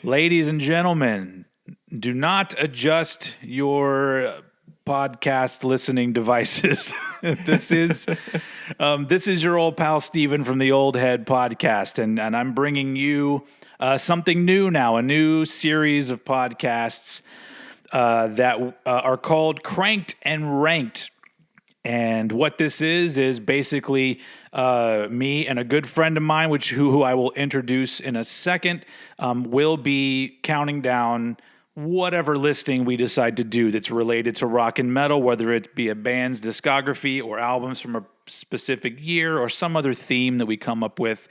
Ladies and gentlemen, do not adjust your podcast listening devices. This is your old pal Steven from the Old Head Podcast, and I'm bringing you something new now, a new series of podcasts that are called Cranked and Ranked. And what this is basically me and a good friend of mine, who I will introduce in a second, will be counting down whatever listing we decide to do that's related to rock and metal, whether it be a band's discography or albums from a specific year or some other theme that we come up with.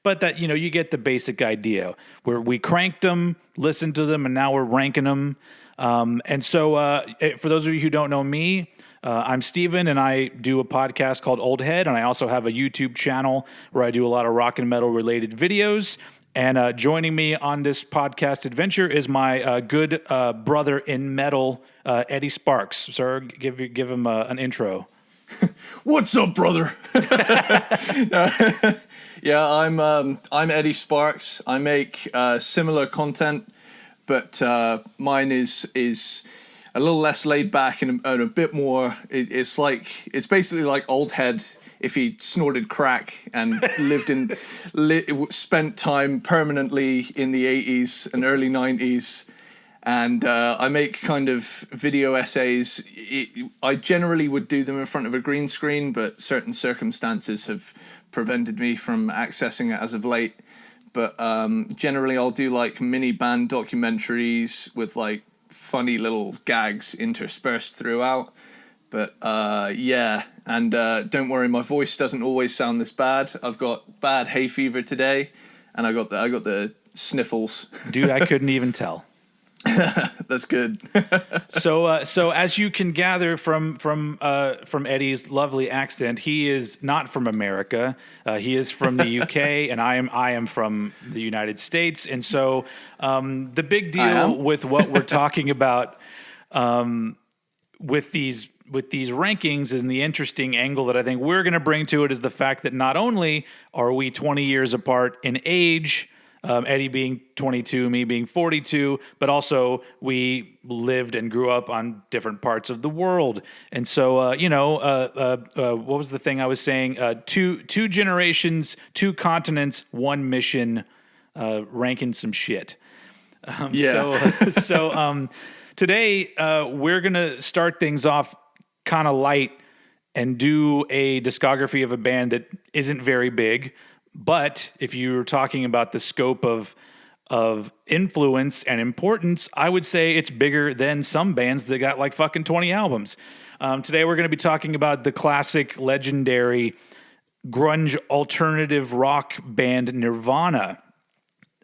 But that, you get the basic idea, where we cranked them, listened to them, and now we're ranking them. And so for those of you who don't know me, I'm Steven, and I do a podcast called Old Head, and I also have a YouTube channel where I do a lot of rock and metal related videos. And joining me on this podcast adventure is my good brother in metal, Eddie Sparxx. Sir, give him an intro. What's up, brother? Yeah, I'm Eddie Sparxx. I make similar content, but mine is a little less laid back and a bit more. It's basically like Old Head if he snorted crack and spent time permanently in the 80s and early 90s. And I make kind of video essays. I generally would do them in front of a green screen, but certain circumstances have prevented me from accessing it as of late. But generally I'll do like mini band documentaries with like funny little gags interspersed throughout. But yeah, and don't worry, my voice doesn't always sound this bad. I've got bad hay fever today, and I got the sniffles. Dude, I couldn't even tell. That's good. So as you can gather from Eddie's lovely accent, he is not from America. He is from the UK, and I am from the United States. And so the big deal with what we're talking about with these rankings and the interesting angle that I think we're going to bring to it is the fact that not only are we 20 years apart in age, Eddie being 22, me being 42, but also we lived and grew up on different parts of the world. And so, what was the thing I was saying? Two generations, two continents, one mission, ranking some shit. So today we're going to start things off kind of light and do a discography of a band that isn't very big. But if you're talking about the scope of influence and importance, I would say it's bigger than some bands that got like fucking 20 albums. Today we're going to be talking about the classic, legendary grunge alternative rock band Nirvana.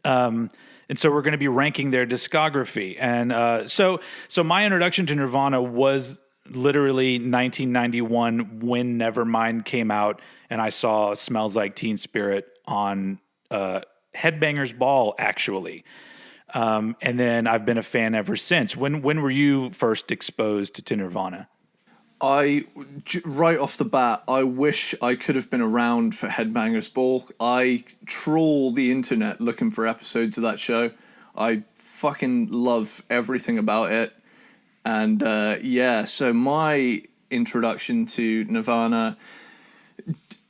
And so we're going to be ranking their discography. And so my introduction to Nirvana was literally 1991 when Nevermind came out, and I saw Smells Like Teen Spirit on Headbangers Ball, actually. And then I've been a fan ever since. When were you first exposed to Nirvana? Right off the bat, I wish I could have been around for Headbangers Ball. I trawl the internet looking for episodes of that show. I fucking love everything about it. And so my introduction to Nirvana,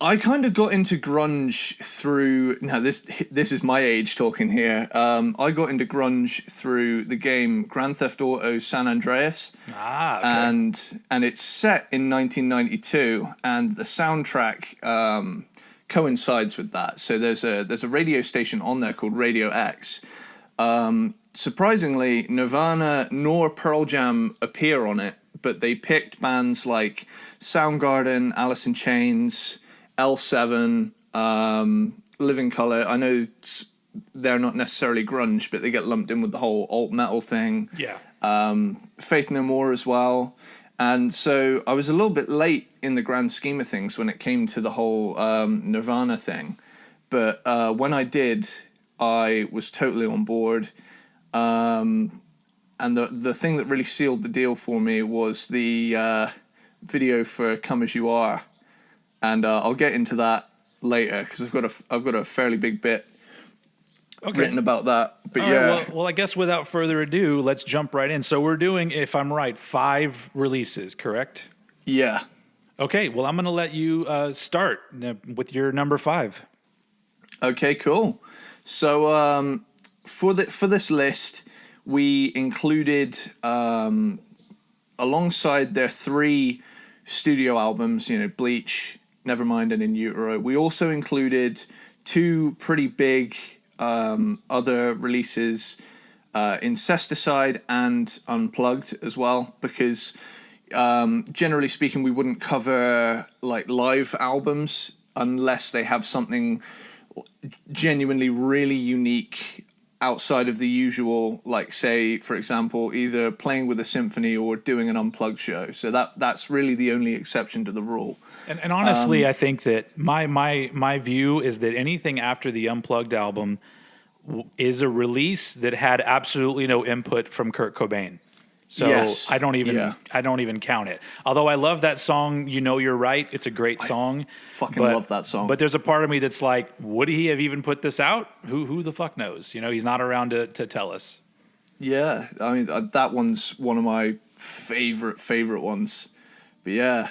I kind of got into grunge through, now this is my age talking here, I got into grunge through the game Grand Theft Auto San Andreas. Okay. And it's set in 1992, and the soundtrack coincides with that. So there's a radio station on there called Radio X. Surprisingly, Nirvana nor Pearl Jam appear on it, but they picked bands like Soundgarden, Alice in Chains, L7, Living Colour. I know they're not necessarily grunge, but they get lumped in with the whole alt metal thing. Yeah. Faith No More as well. And so I was a little bit late in the grand scheme of things when it came to the whole Nirvana thing. But when I did, I was totally on board. And the thing that really sealed the deal for me was the video for "Come As You Are," and I'll get into that later because I've got a fairly big bit written about that. But well, I guess without further ado, let's jump right in. So we're doing, if I'm right, 5 releases, correct? Yeah. Okay, well, I'm going to let you start with your number 5. Okay, cool. So for this list, we included alongside their 3 studio albums, Bleach, Nevermind, and In Utero. We also included 2 pretty big other releases, Incesticide and Unplugged as well, because generally speaking, we wouldn't cover like live albums unless they have something genuinely really unique outside of the usual, like, say, for example, either playing with a symphony or doing an unplugged show. So that's really the only exception to the rule. And honestly, I think that my view is that anything after the Unplugged album is a release that had absolutely no input from Kurt Cobain. So yes. I don't even count it. Although I love that song, "You Know You're Right." It's a great song. Love that song. But there's a part of me that's like, would he have even put this out? Who the fuck knows? He's not around to tell us. Yeah, I mean that one's one of my favorite ones. But yeah,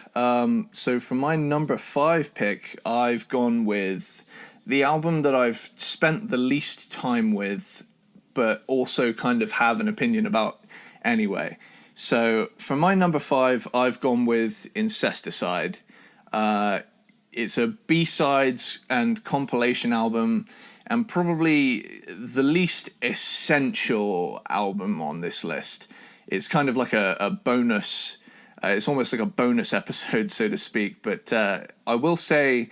so for my number 5 pick, I've gone with the album that I've spent the least time with, but also kind of have an opinion about anyway. So for my number 5, I've gone with Incesticide. It's a B-sides and compilation album, and probably the least essential album on this list. It's kind of like a bonus. It's almost like a bonus episode, so to speak. But I will say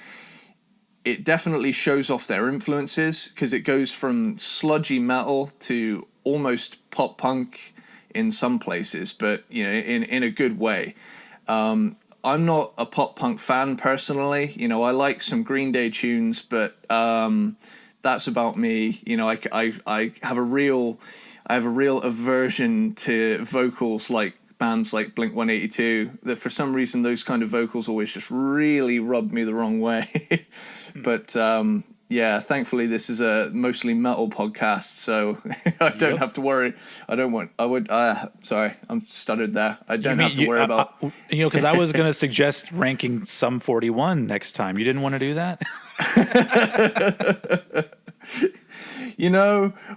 it definitely shows off their influences, because it goes from sludgy metal to almost pop punk in some places, but in a good way. I'm not a pop punk fan personally. I like some Green Day tunes, but that's about me. I have a real aversion to vocals like bands like Blink-182. That for some reason those kind of vocals always just really rub me the wrong way. But yeah, thankfully this is a mostly metal podcast, so I don't have to worry. Sorry, I'm stuttered there. I don't have to worry about... because I was going to suggest ranking Sum 41 next time. You didn't want to do that?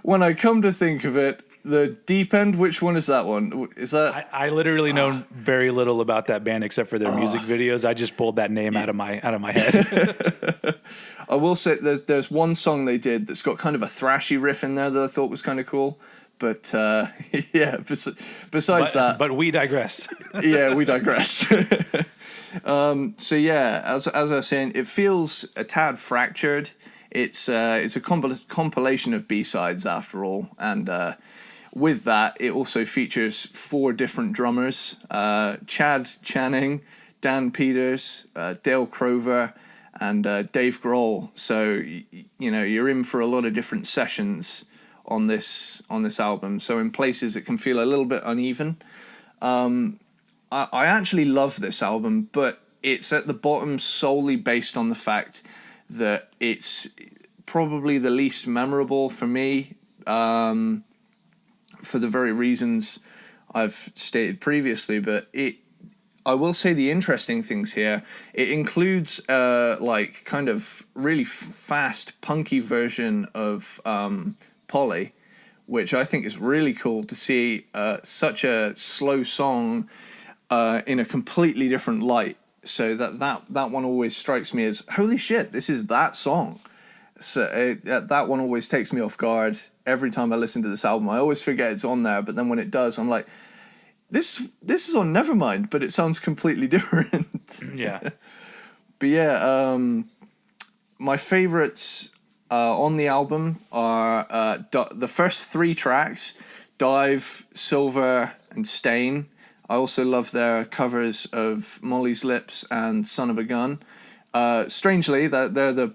When I come to think of it, the Deep End, which one is that one? Is that... I literally know very little about that band except for their music videos. I just pulled that name out of my head. I will say there's one song they did that's got kind of a thrashy riff in there that I thought was kind of cool. But yeah, besides that... But we digress. Yeah, we digress. So yeah, as I was saying, it feels a tad fractured. It's a compilation of B-sides after all, and with that, it also features 4 different drummers: Chad Channing, Dan Peters, Dale Crover, and Dave Grohl. So you're in for a lot of different sessions on this album. So in places it can feel a little bit uneven. I actually love this album, but it's at the bottom solely based on the fact that it's probably the least memorable for me, for the very reasons I've stated previously. But I will say the interesting things here, it includes like kind of really fast punky version of Polly, which I think is really cool to see such a slow song in a completely different light. So that one always strikes me as, holy shit, this is that song. So that one always takes me off guard every time I listen to this album. I always forget it's on there, but then when it does, I'm like, this is on Nevermind, but it sounds completely different. Yeah. But yeah, my favorites on the album are the first 3 tracks, Dive, Silver, and Stain. I also love their covers of Molly's Lips and Son of a Gun. Strangely, they're the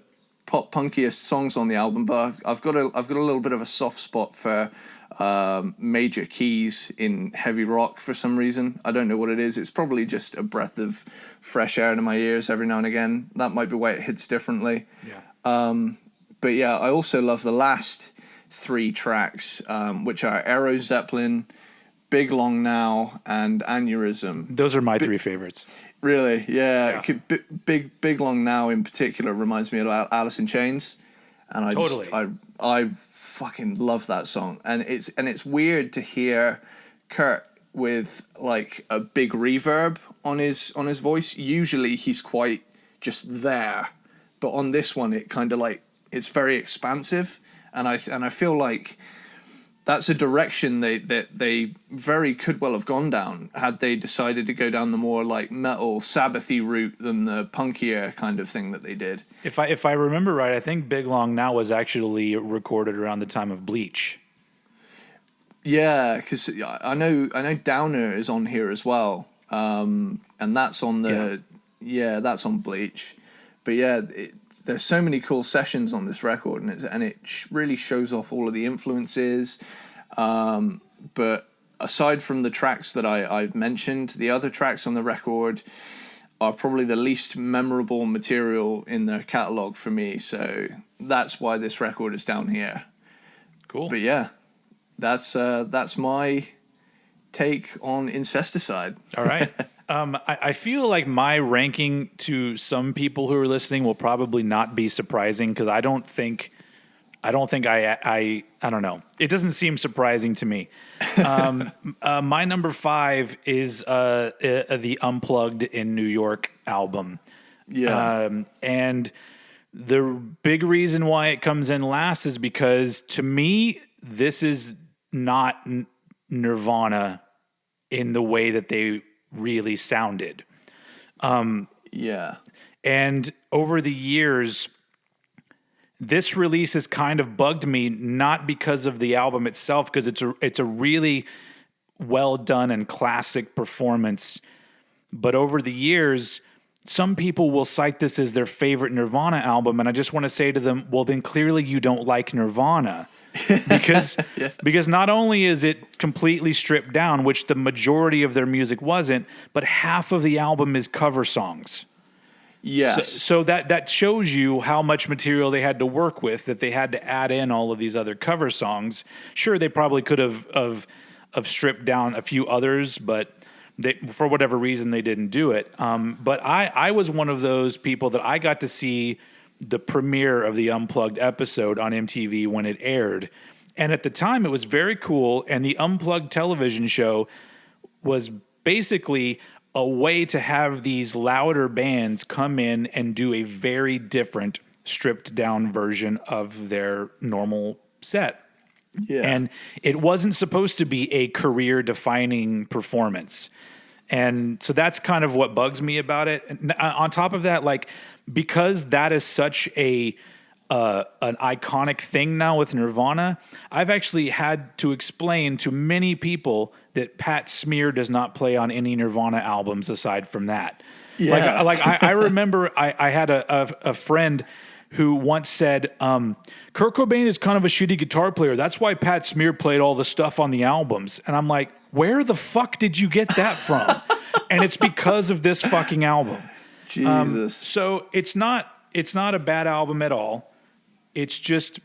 pop punkiest songs on the album, but I've got a little bit of a soft spot for major keys in heavy rock for some reason. I don't know what it is. It's probably just a breath of fresh air into my ears every now and again. That might be why it hits differently. Yeah. But yeah, I also love the last 3 tracks, which are Aero Zeppelin, Big Long Now, and Aneurysm. Those are my 3 favorites. Really? Yeah. Big Long Now in particular reminds me of Alice in Chains, and I fucking love that song. And it's weird to hear Kurt with like a big reverb on his voice. Usually he's quite just there, but on this one it kind of like it's very expansive, and I feel like that's a direction they very could well have gone down had they decided to go down the more like metal Sabbathy route than the punkier kind of thing that they did. If I remember right, I think Big Long Now was actually recorded around the time of Bleach. Yeah, because I know Downer is on here as well, and that's on that's on Bleach. But yeah, there's so many cool sessions on this record, and it really shows off all of the influences. But aside from the tracks that I've mentioned, the other tracks on the record are probably the least memorable material in their catalog for me. So that's why this record is down here. Cool. But yeah, that's my take on Incesticide. All right. I feel like my ranking to some people who are listening will probably not be surprising, because I don't know. It doesn't seem surprising to me. My number 5 is the Unplugged in New York album. Yeah. And the big reason why it comes in last is because, to me, this is not Nirvana in the way that they really sounded. Yeah. And over the years, this release has kind of bugged me, not because of the album itself, because it's a really well done and classic performance. But over the years, some people will cite this as their favorite Nirvana album, and I just want to say to them, well, then clearly you don't like Nirvana. Because not only is it completely stripped down, which the majority of their music wasn't, but half of the album is cover songs. Yes. So that shows you how much material they had to work with, that they had to add in all of these other cover songs. Sure, they probably could have stripped down a few others, but for whatever reason, they didn't do it. But I was one of those people that I got to see the premiere of the Unplugged episode on MTV when it aired. And at the time, it was very cool. And the Unplugged television show was basically a way to have these louder bands come in and do a very different, stripped down version of their normal set. Yeah. And it wasn't supposed to be a career defining performance. And so that's kind of what bugs me about it. And on top of that, like, because that is such an iconic thing now with Nirvana, I've actually had to explain to many people that Pat Smear does not play on any Nirvana albums aside from that. Yeah. I remember I had a friend who once said, Kurt Cobain is kind of a shitty guitar player. That's why Pat Smear played all the stuff on the albums. And I'm like, where the fuck did you get that from? And it's because of this fucking album. Jesus. So it's not a bad album at all. It's just,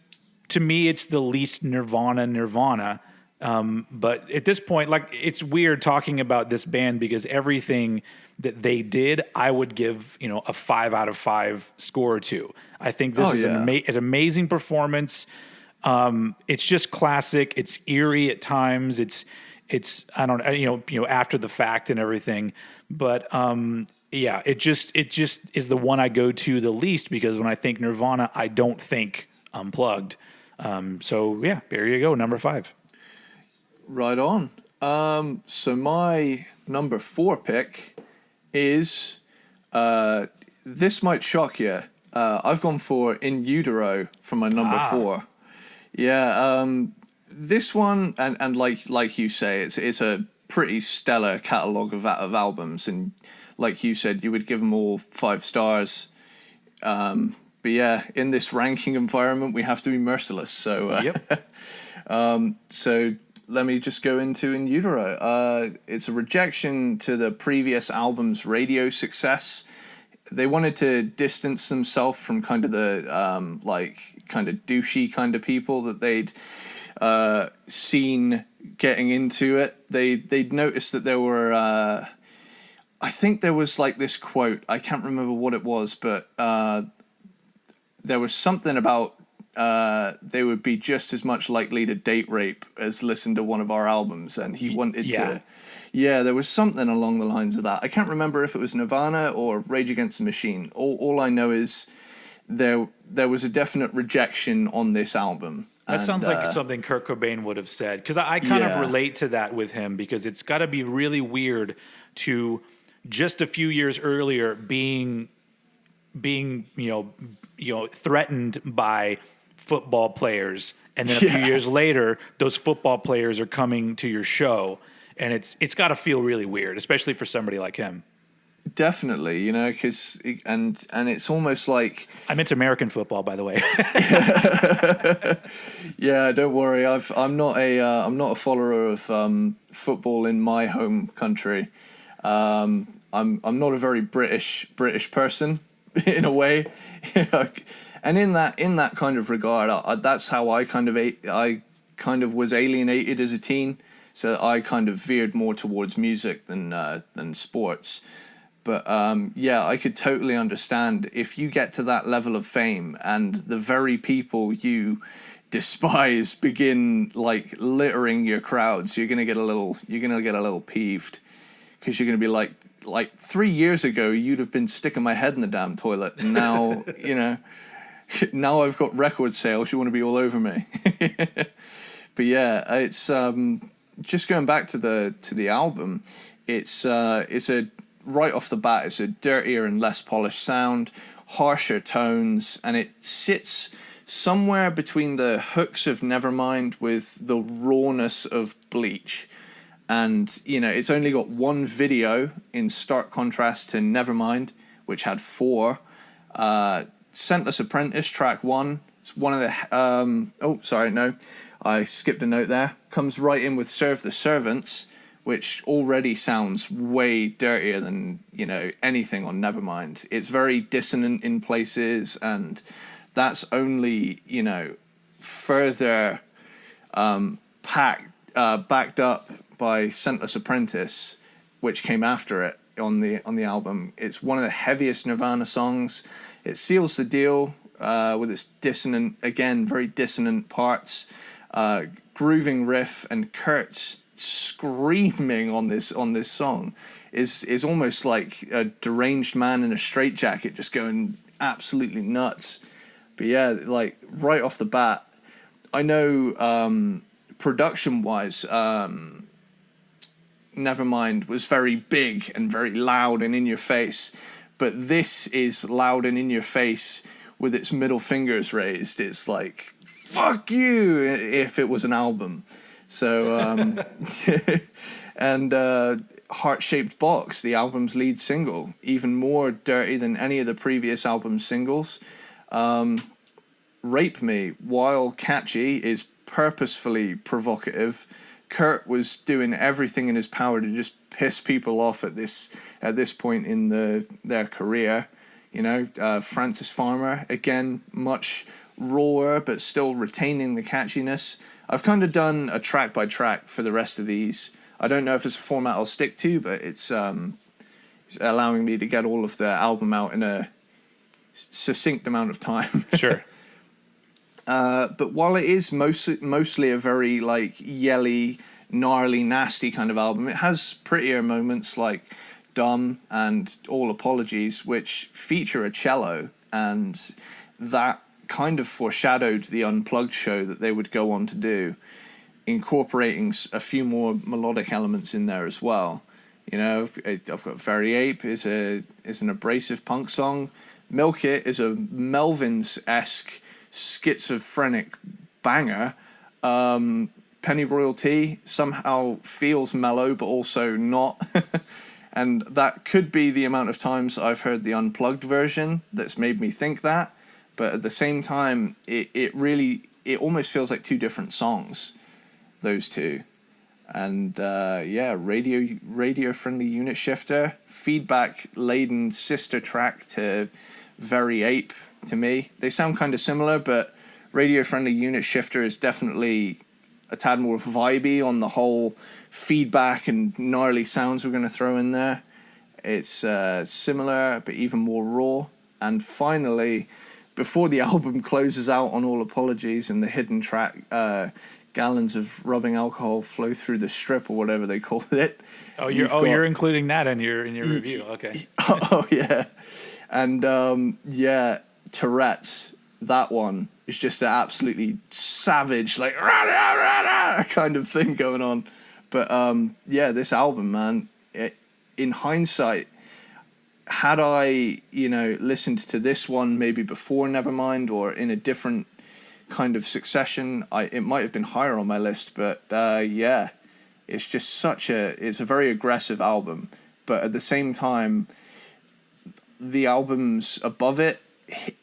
to me, it's the least Nirvana. But at this point, like, it's weird talking about this band because everything that they did, I would give, a 5 out of 5 score to. I think this is an amazing performance. It's just classic. It's eerie at times. It's I don't after the fact and everything, but yeah, it just is the one I go to the least, because when I think Nirvana, I don't think Unplugged. So yeah, there you go, number 5. Right on. So my number 4 pick is this might shock you. I've gone for In Utero for my number 4. Yeah. This one, and like you say, it's a pretty stellar catalog of But yeah, in this ranking environment, we have to be merciless. So, Yep. so let me just go into In Utero. It's a rejection to the previous album's radio success. They wanted to distance themselves from kind of the like kind of douchey kind of people that they'd seen getting into it. They'd noticed that there were I think there was like this quote, I can't remember what it was, but there was something about they would be just as much likely to date rape as listen to one of our albums, and he wanted to. Yeah, there was something along the lines of that. I can't remember if it was Nirvana or Rage Against the Machine. All I know is there was a definite rejection on this album. That sounds like something Kurt Cobain would have said, because I kind of relate to that with him, because it's got to be really weird to just a few years earlier being threatened by football players, and then a few years later those football players are coming to your show, and it's got to feel really weird, especially for somebody like him. Definitely, because and it's almost like I meant American football, by the way. Yeah, don't worry. I'm not a follower of football in my home country. I'm not a very British person in a way, and in that kind of regard, that's how I kind of was alienated as a teen. So I kind of veered more towards music than sports. But I could totally understand if you get to that level of fame and the very people you despise begin like littering your crowds, you're gonna get a little peeved, because you're gonna be like 3 years ago you'd have been sticking my head in the damn toilet, and now now I've got record sales, you want to be all over me. But yeah, it's just going back to the album. It's a right off the bat, it's a dirtier and less polished sound, harsher tones, and it sits somewhere between the hooks of Nevermind with the rawness of Bleach. And, it's only got one video, in stark contrast to Nevermind, which had 4. Scentless Apprentice, track 1. It's one of the... I skipped a note there. Comes right in with Serve the Servants, which already sounds way dirtier than, anything on Nevermind. It's very dissonant in places, and that's only, further backed up by Scentless Apprentice, which came after it on the album. It's one of the heaviest Nirvana songs. It seals the deal with its very dissonant parts, grooving riff, and Kurt's screaming on this song is almost like a deranged man in a straitjacket, just going absolutely nuts. But yeah, like right off the bat, I know production wise, Nevermind was very big and very loud and in your face, but this is loud and in your face with its middle fingers raised. It's like, fuck you, if it was an album. So, and Heart-Shaped Box, the album's lead single, even more dirty than any of the previous album's singles. Rape Me, while catchy, is purposefully provocative. Kurt was doing everything in his power to just piss people off at this point in their career. Francis Farmer, again, much rawer, but still retaining the catchiness. I've kind of done a track by track for the rest of these. I don't know if it's a format I'll stick to, but it's allowing me to get all of the album out in a succinct amount of time. Sure. But while it is mostly a very like yelly, gnarly, nasty kind of album, it has prettier moments like Dumb and All Apologies, which feature a cello, and that kind of foreshadowed the Unplugged show that they would go on to do, incorporating a few more melodic elements in there as well. I've got Very Ape is an abrasive punk song. Milk It is a Melvins-esque schizophrenic banger. Penny Royalty somehow feels mellow but also not. And that could be the amount of times I've heard the Unplugged version that's made me think that. but at the same time, it almost feels like two different songs, those two. And radio friendly unit shifter, feedback laden sister track to Very Ape. To me, they sound kind of similar, but radio friendly unit shifter is definitely a tad more vibey on the whole feedback and gnarly sounds we're going to throw in there. It's similar but even more raw. And finally, before the album closes out on All Apologies and the hidden track, Gallons of Rubbing Alcohol Flow Through the Strip, or whatever they called it. You're including that in your review. Okay. Oh yeah. And Tourette's, that one is just an absolutely savage, like rah, rah, rah, rah, kind of thing going on. But this album, man, in hindsight, had I listened to this one maybe before Nevermind or in a different kind of succession, it might have been higher on my list. But it's just it's a very aggressive album, but at the same time, the albums above it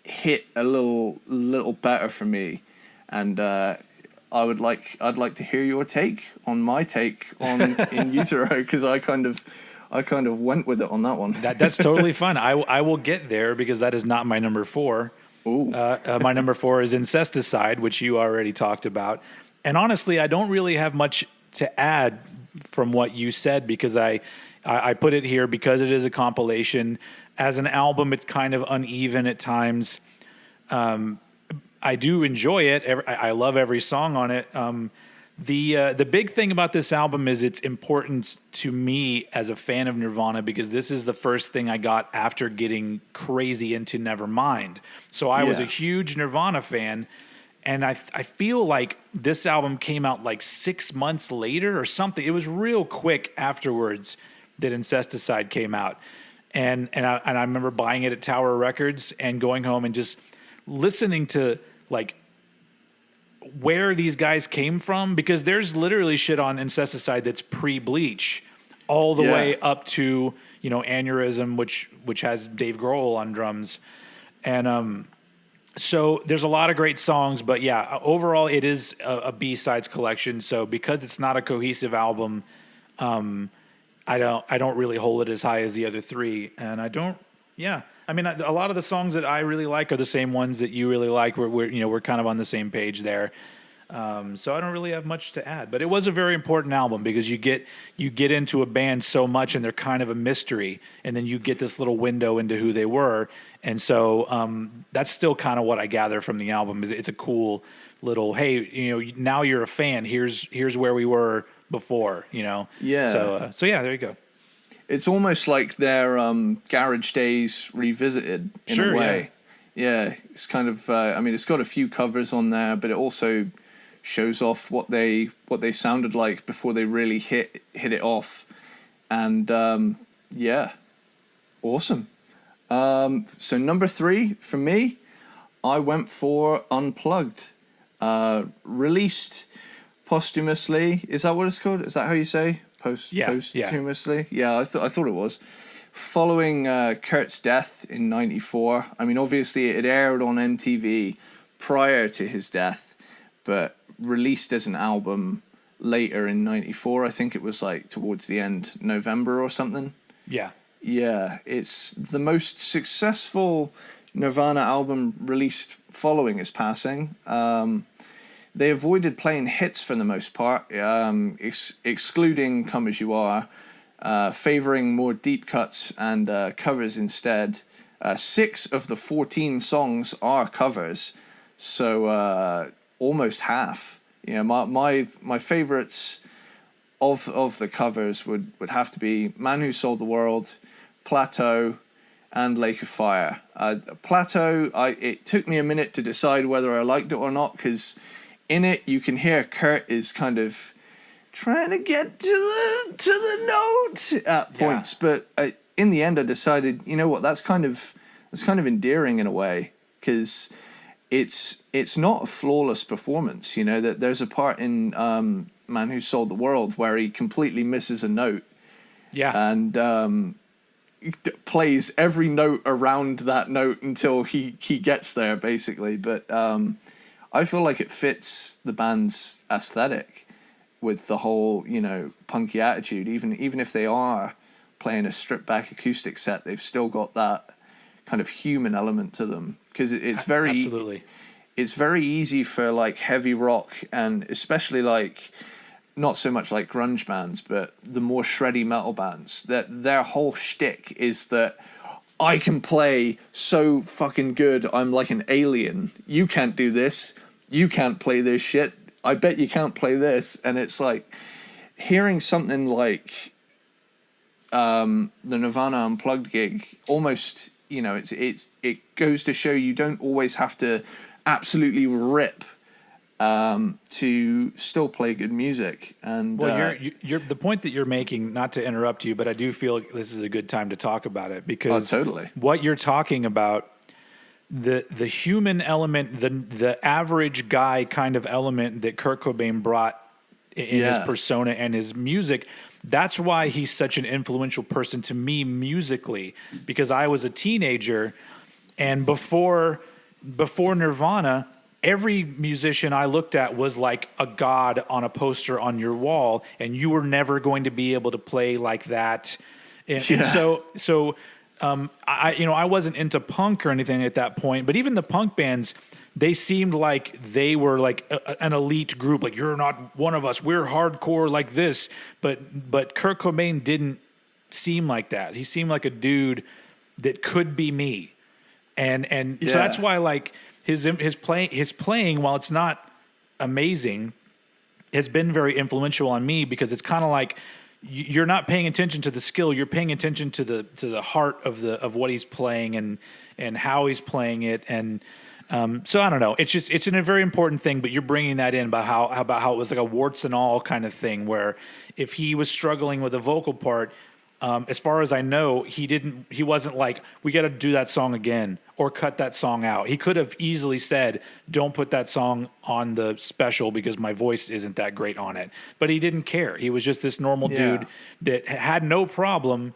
hit a little better for me. And I'd like to hear your take on my take on In Utero, because I kind of went with it on that one. That's totally fun. I will get there, because that is not my number 4. Ooh. My number 4 is Incesticide, which you already talked about. And honestly, I don't really have much to add from what you said, because I put it here because it is a compilation. As an album, it's kind of uneven at times. I do enjoy it. I love every song on it. The big thing about this album is its importance to me as a fan of Nirvana, because this is the first thing I got after getting crazy into Nevermind. So I was a huge Nirvana fan, and I feel like this album came out like 6 months later or something. It was real quick afterwards that Incesticide came out. And I remember buying it at Tower Records and going home and just listening to like where these guys came from, because there's literally shit on Incesticide that's pre-Bleach all the way up to, Aneurysm, which has Dave Grohl on drums. And so there's a lot of great songs, but yeah, overall it is a B-sides collection. So because it's not a cohesive album, I don't really hold it as high as the other 3. And I don't, I mean, a lot of the songs that I really like are the same ones that you really like. We're kind of on the same page there. So I don't really have much to add, but it was a very important album, because you get into a band so much and they're kind of a mystery, and then you get this little window into who they were. And so that's still kind of what I gather from the album. Is it's a cool little, hey, now you're a fan. Here's where we were before, Yeah. So there you go. It's almost like their garage days revisited in a way. Yeah, it's kind of. It's got a few covers on there, but it also shows off what they sounded like before they really hit it off. And awesome. So number 3 for me, I went for Unplugged, released posthumously. Is that what it's called? Is that how you say? Posthumously? Yeah, I thought it was. Following Kurt's death in 94. I mean, obviously it aired on MTV prior to his death, but released as an album later in 94. I think it was like towards the end, November or something. Yeah, it's the most successful Nirvana album released following his passing. They avoided playing hits for the most part, excluding Come As You Are, favoring more deep cuts and covers instead. 6 of the 14 songs are covers, so almost half. My favorites of the covers would have to be Man Who Sold the World, Plateau, and Lake of Fire. Plateau, it took me a minute to decide whether I liked it or not, because in it you can hear Kurt is kind of trying to get to the note at points, but in the end I decided, you know what, that's kind of endearing in a way, because it's not a flawless performance. That there's a part in Man Who Sold the World where he completely misses a note, and plays every note around that note until he gets there, basically. But I feel like it fits the band's aesthetic with the whole, punky attitude. Even if they are playing a stripped back acoustic set, they've still got that kind of human element to them, because it's very absolutely. It's very easy for like heavy rock, and especially like not so much like grunge bands, but the more shreddy metal bands, that their whole shtick is that I can play so fucking good, I'm like an alien. You can't do this. You can't play this shit. I bet you can't play this. And it's like hearing something like the Nirvana Unplugged gig, almost, it goes to show you don't always have to absolutely rip to still play good music. And well, you're the point that you're making, not to interrupt you, but I do feel like this is a good time to talk about it, because totally. What you're talking about, the human element, the average guy kind of element that Kurt Cobain brought in his persona and his music, that's why he's such an influential person to me musically, because I was a teenager, and before Nirvana, every musician I looked at was like a god on a poster on your wall, and you were never going to be able to play like that. And so I wasn't into punk or anything at that point, but even the punk bands, they seemed like they were like an elite group. Like, you're not one of us. We're hardcore like this. But Kurt Cobain didn't seem like that. He seemed like a dude that could be me. And so that's why, like, his playing, while it's not amazing, has been very influential on me, because it's kind of like you're not paying attention to the skill, you're paying attention to the heart of what he's playing and how he's playing it. And so I don't know, it's a very important thing, but you're bringing that in about how it was like a warts and all kind of thing, where if he was struggling with a vocal part, as far as I know, he wasn't like, we got to do that song again or cut that song out. He could have easily said, don't put that song on the special because my voice isn't that great on it. But he didn't care. He was just this normal dude that had no problem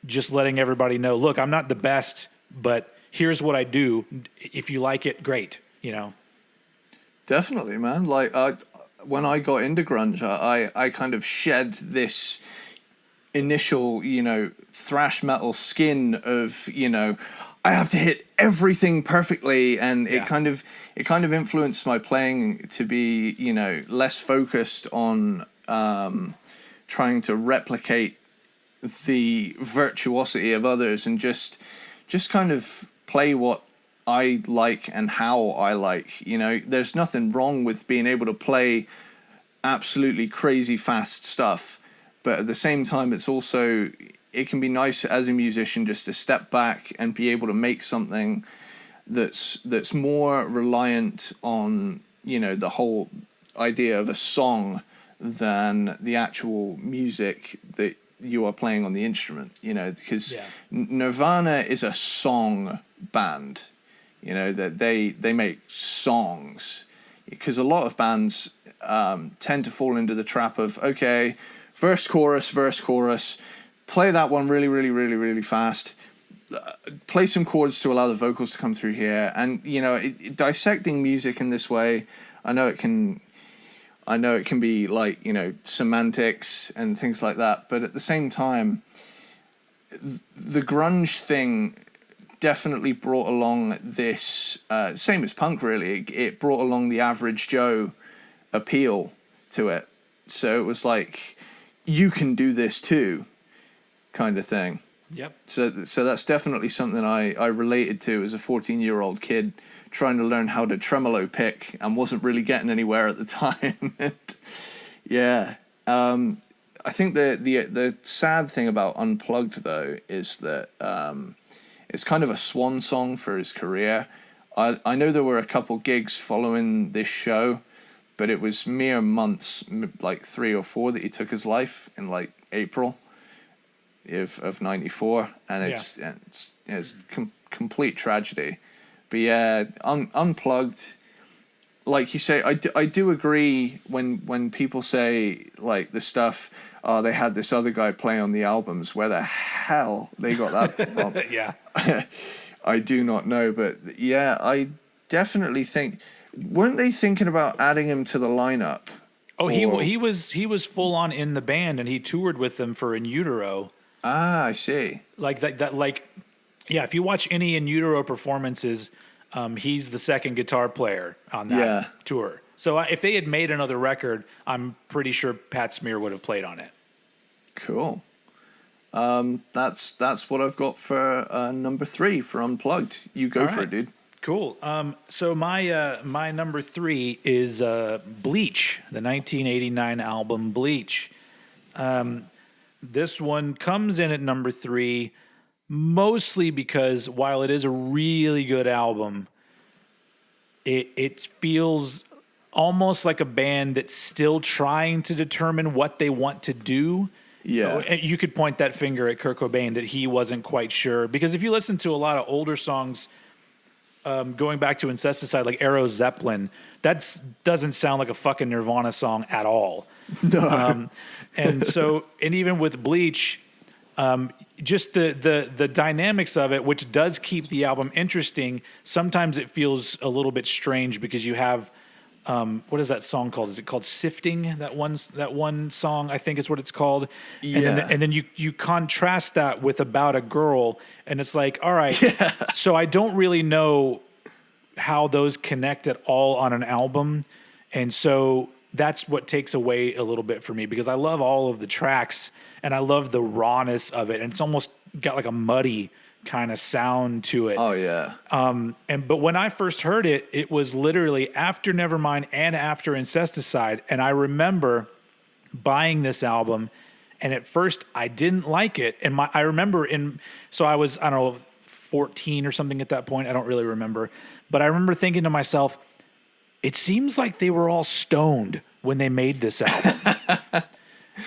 just letting everybody know, look, I'm not the best, but here's what I do. If you like it, great. Definitely, man. Like, when I got into grunge, I kind of shed this initial, thrash metal skin of, I have to hit everything perfectly, and it kind of influenced my playing to be, less focused on trying to replicate the virtuosity of others, and just kind of play what I like and how I like. There's nothing wrong with being able to play absolutely crazy fast stuff, but at the same time, it can be nice as a musician just to step back and be able to make something that's more reliant on, the whole idea of a song than the actual music that you are playing on the instrument, because Nirvana is a song band, that they make songs, because a lot of bands tend to fall into the trap of, okay, verse, chorus, play that one really, really, really, really fast. Play some chords to allow the vocals to come through here. And, dissecting music in this way, I know it can be like, semantics and things like that. But at the same time, the grunge thing definitely brought along this, same as punk really, it brought along the average Joe appeal to it. So it was like, you can do this too, kind of thing. Yep. So that's definitely something I related to as a 14-year-old kid trying to learn how to tremolo pick and wasn't really getting anywhere at the time. I think the sad thing about Unplugged though is that it's kind of a swan song for his career. I know there were a couple gigs following this show, but it was mere months, like 3 or 4, that he took his life in like April of 94, and it's complete tragedy. But Unplugged, like you say, I do agree when people say like the stuff, oh, they had this other guy play on the albums. Where the hell they got that from? Yeah. I do not know, but yeah, I definitely think, weren't they thinking about adding him to the lineup? Oh, he was full on in the band, and he toured with them for In Utero. Ah, I see. Like that like, yeah. If you watch any In Utero performances, he's the second guitar player on that tour. So if they had made another record, I'm pretty sure Pat Smear would have played on it. Cool. That's what I've got for number 3 for Unplugged. You go for it, dude. Cool. So my number 3 is Bleach, the 1989 album Bleach. This one comes in at number 3, mostly because while it is a really good album, it feels almost like a band that's still trying to determine what they want to do. Yeah. You could point that finger at Kurt Cobain that he wasn't quite sure. Because if you listen to a lot of older songs, going back to Incesticide, like Arrow Zeppelin, that doesn't sound like a fucking Nirvana song at all. No. And even with Bleach, just the dynamics of it, which does keep the album interesting, sometimes it feels a little bit strange because you have, what is that song called? Is it called Sifting? That one song, I think is what it's called. Yeah. And then you contrast that with About a Girl, and it's like, all right, so I don't really know how those connect at all on an album. And so that's what takes away a little bit for me, because I love all of the tracks and I love the rawness of it. And it's almost got like a muddy kind of sound to it. Oh yeah. But when I first heard it, it was literally after Nevermind and after Incesticide. And I remember buying this album, and at first I didn't like it. And I remember so I was, I don't know, 14 or something at that point. I don't really remember. But I remember thinking to myself, it seems like they were all stoned when they made this album.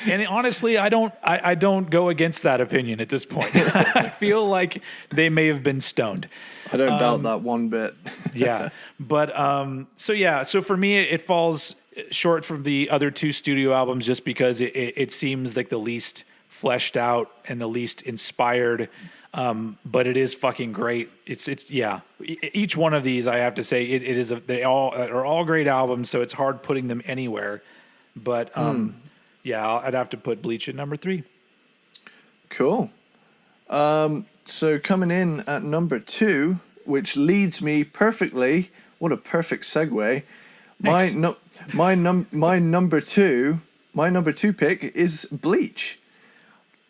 And honestly, I don't go against that opinion at this point. I feel like they may have been stoned. I don't doubt that one bit. Yeah. But so for me, it falls short from the other 2 studio albums just because it seems like the least fleshed out and the least inspired. But it is fucking great. It's each one of these, I have to say, they all are all great albums, so it's hard putting them anywhere. But yeah, I'd have to put Bleach at number 3. Cool. So coming in at number 2, which leads me perfectly. What a perfect segue. My number 2 pick is Bleach.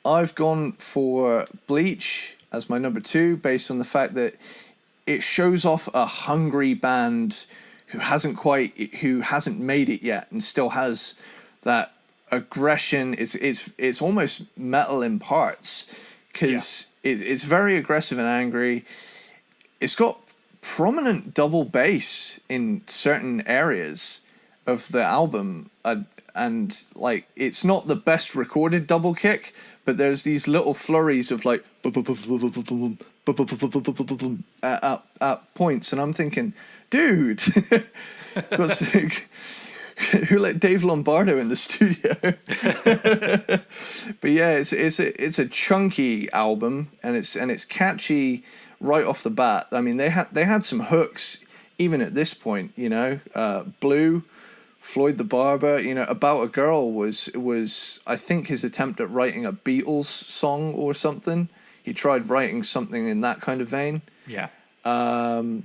I've gone for Bleach as my number 2 based on the fact that it shows off a hungry band who hasn't made it yet and still has that aggression. It's almost metal in parts, because it's very aggressive and angry. It's got prominent double bass in certain areas of the album, and like, it's not the best recorded double kick, but there's these little flurries of like at points, and I'm thinking, dude, who let Dave Lombardo in the studio? But yeah, it's a chunky album, and it's catchy right off the bat. I mean, they had some hooks even at this point, you know. Blue, Floyd the Barber, you know. About a Girl was I think his attempt at writing a Beatles song or something. He tried writing something in that kind of vein. Yeah. And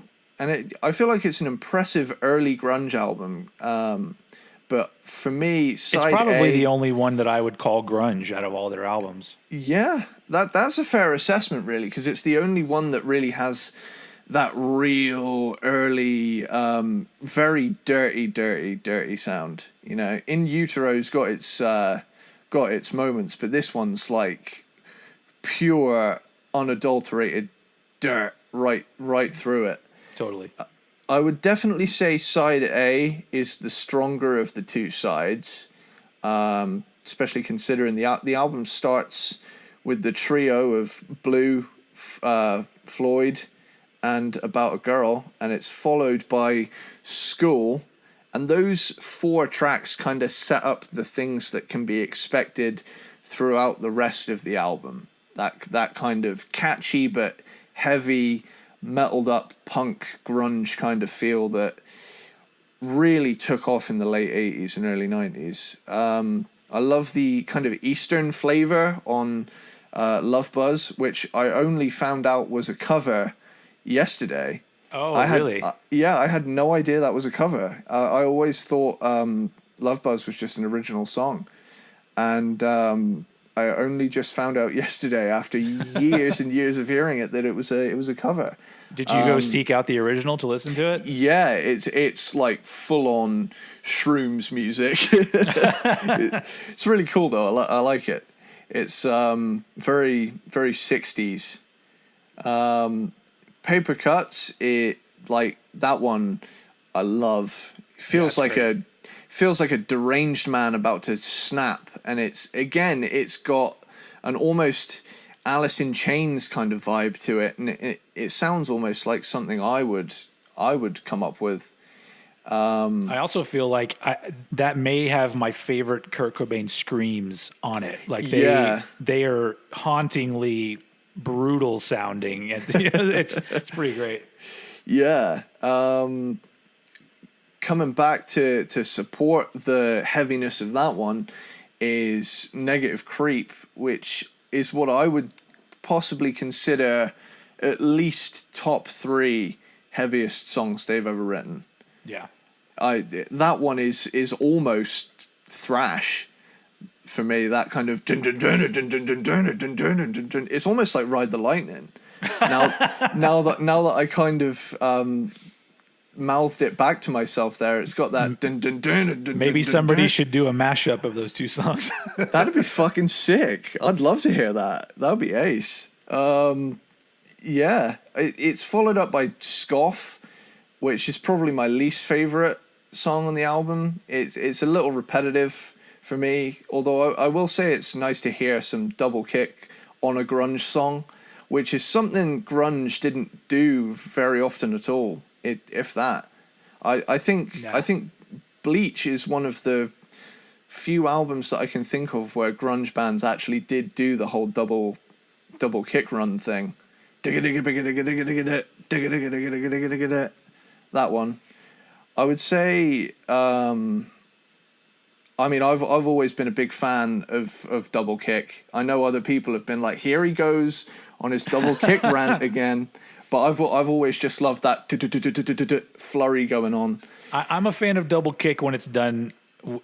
I feel like it's an impressive early grunge album. But for me, it's probably the only one that I would call grunge out of all their albums. Yeah, that's a fair assessment, really, because it's the only one that really has that real early, very dirty sound. You know, In Utero's got its moments, but this one's like pure, unadulterated dirt right through it. Totally. I would definitely say side A is the stronger of the 2 sides, especially considering the album starts with the trio of Blue, Floyd, and About a Girl, and it's followed by School, And those 4 tracks kind of set up the things that can be expected throughout the rest of the album. That kind of catchy but heavy, metaled up punk grunge kind of feel that really took off in the late 80s and early 90s. I love the kind of Eastern flavor on Love Buzz, which I only found out was a cover yesterday. Oh, really? I had no idea that was a cover. I always thought Love Buzz was just an original song. And I only just found out yesterday, after years and years of hearing it, that it was a cover. Did you go seek out the original to listen to it? Yeah, it's like full on shrooms music. It's really cool though. I like it. It's very very 60s. Paper Cuts, it like that one I love. Feels like a deranged man about to snap, and it's got an almost Alice in Chains kind of vibe to it, and it sounds almost like something I would come up with. I also feel like that may have my favorite Kurt Cobain screams on it. Like they are hauntingly brutal sounding, and it's pretty great. Yeah. Coming back to support the heaviness of that one is Negative Creep, which is what I would possibly consider at least top 3 heaviest songs they've ever written. Yeah. That one is almost thrash for me. That kind of it's almost like Ride the Lightning. Now that I kind of mouthed it back to myself there, it's got that maybe somebody should do a mashup of those 2 songs. That'd be fucking sick. I'd love to hear that. That'd be ace. Yeah, it's followed up by Scoff, which is probably my least favorite song on the album. It's a little repetitive for me, although I will say it's nice to hear some double kick on a grunge song, which is something grunge didn't do very often at all, if that. I think Bleach is one of the few albums that I can think of where grunge bands actually did do the whole double kick run thing. That one. I would say I've always been a big fan of double kick. I know other people have been like, here he goes on his double kick rant again, but I've always just loved that flurry going on. I'm a fan of double kick when it's done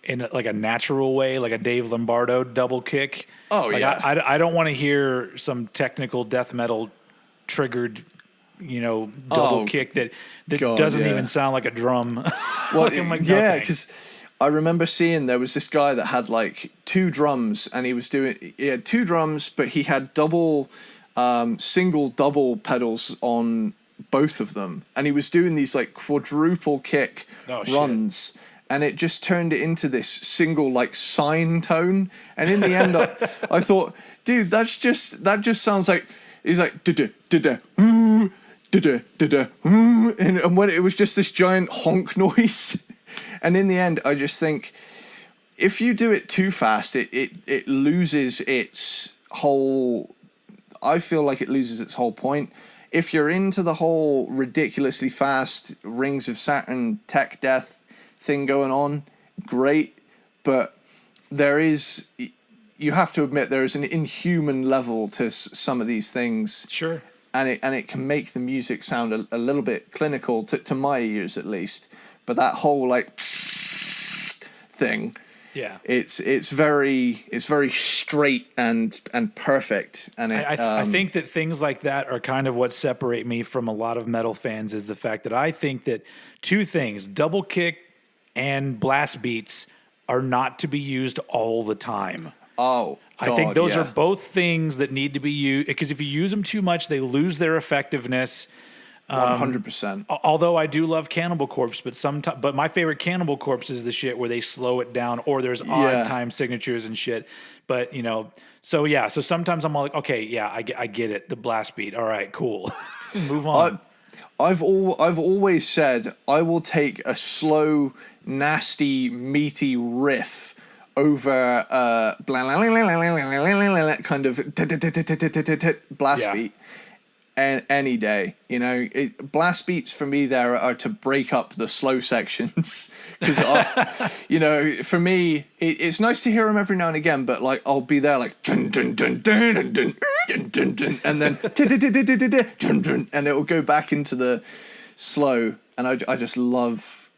in like a natural way, like a Dave Lombardo double kick. Oh, like yeah. I don't want to hear some technical death metal triggered, double kick that God, doesn't even sound like a drum. Well, yeah, because I remember seeing there was this guy that had like 2 drums, and he had 2 drums, but he had single double pedals on both of them, and he was doing these like quadruple kick runs. Shit. And it just turned it into this single like sine tone. And in the end, I thought, dude, that just sounds like he's like and when it was just this giant honk noise. And in the end, I just think if you do it too fast, it loses its whole. I feel like it loses its whole point. If you're into the whole ridiculously fast Rings of Saturn tech death thing going on, great, but you have to admit there is an inhuman level to some of these things. Sure. And it can make the music sound a little bit clinical to my ears at least. But that whole like thing, yeah, it's very straight and perfect. And I think that things like that are kind of what separate me from a lot of metal fans, is the fact that I think that 2 things, double kick and blast beats, are not to be used all the time. Oh, God, I think those are both things that need to be used, because if you use them too much, they lose their effectiveness. 100%. Although I do love Cannibal Corpse, but my favorite Cannibal Corpse is the shit where they slow it down, or there's odd time signatures and shit. But so sometimes I'm like, okay, yeah, I get it, the blast beat. All right, cool, move on. I've always said I will take a slow nasty, meaty riff over kind of blast beat. And any day, you know, blast beats for me there are to break up the slow sections because, you know, for me it's nice to hear them every now and again, but like I'll be there like dun, dun, dun, dun, dun, dun, dun, dun, dun, and then and it will go back into the slow, and I just love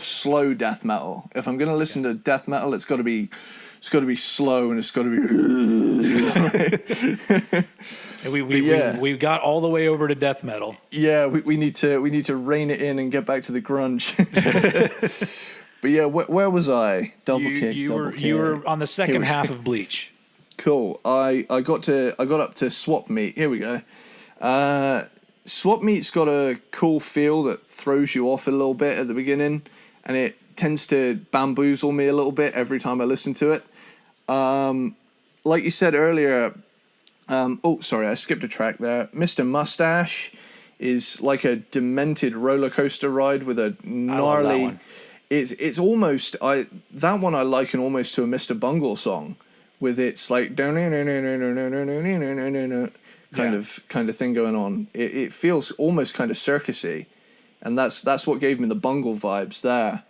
slow death metal. If I'm gonna listen to death metal, it's got to be slow, and it's got to be. We got all the way over to death metal. Yeah, we need to rein it in and get back to the grunge. But yeah, where was I? You were on the second half of Bleach. Cool. I got up to Swap Meet. Here we go. Swap Meet's got a cool feel that throws you off a little bit at the beginning, and it tends to bamboozle me a little bit every time I listen to it. Like you said earlier, sorry, I skipped a track there. Mr. Mustache is like a demented roller coaster ride with a gnarly. I love that one. It's almost that one I liken almost to a Mr. Bungle song, with its like kind of thing going on. It feels almost kind of circusy, and that's what gave me the Bungle vibes there.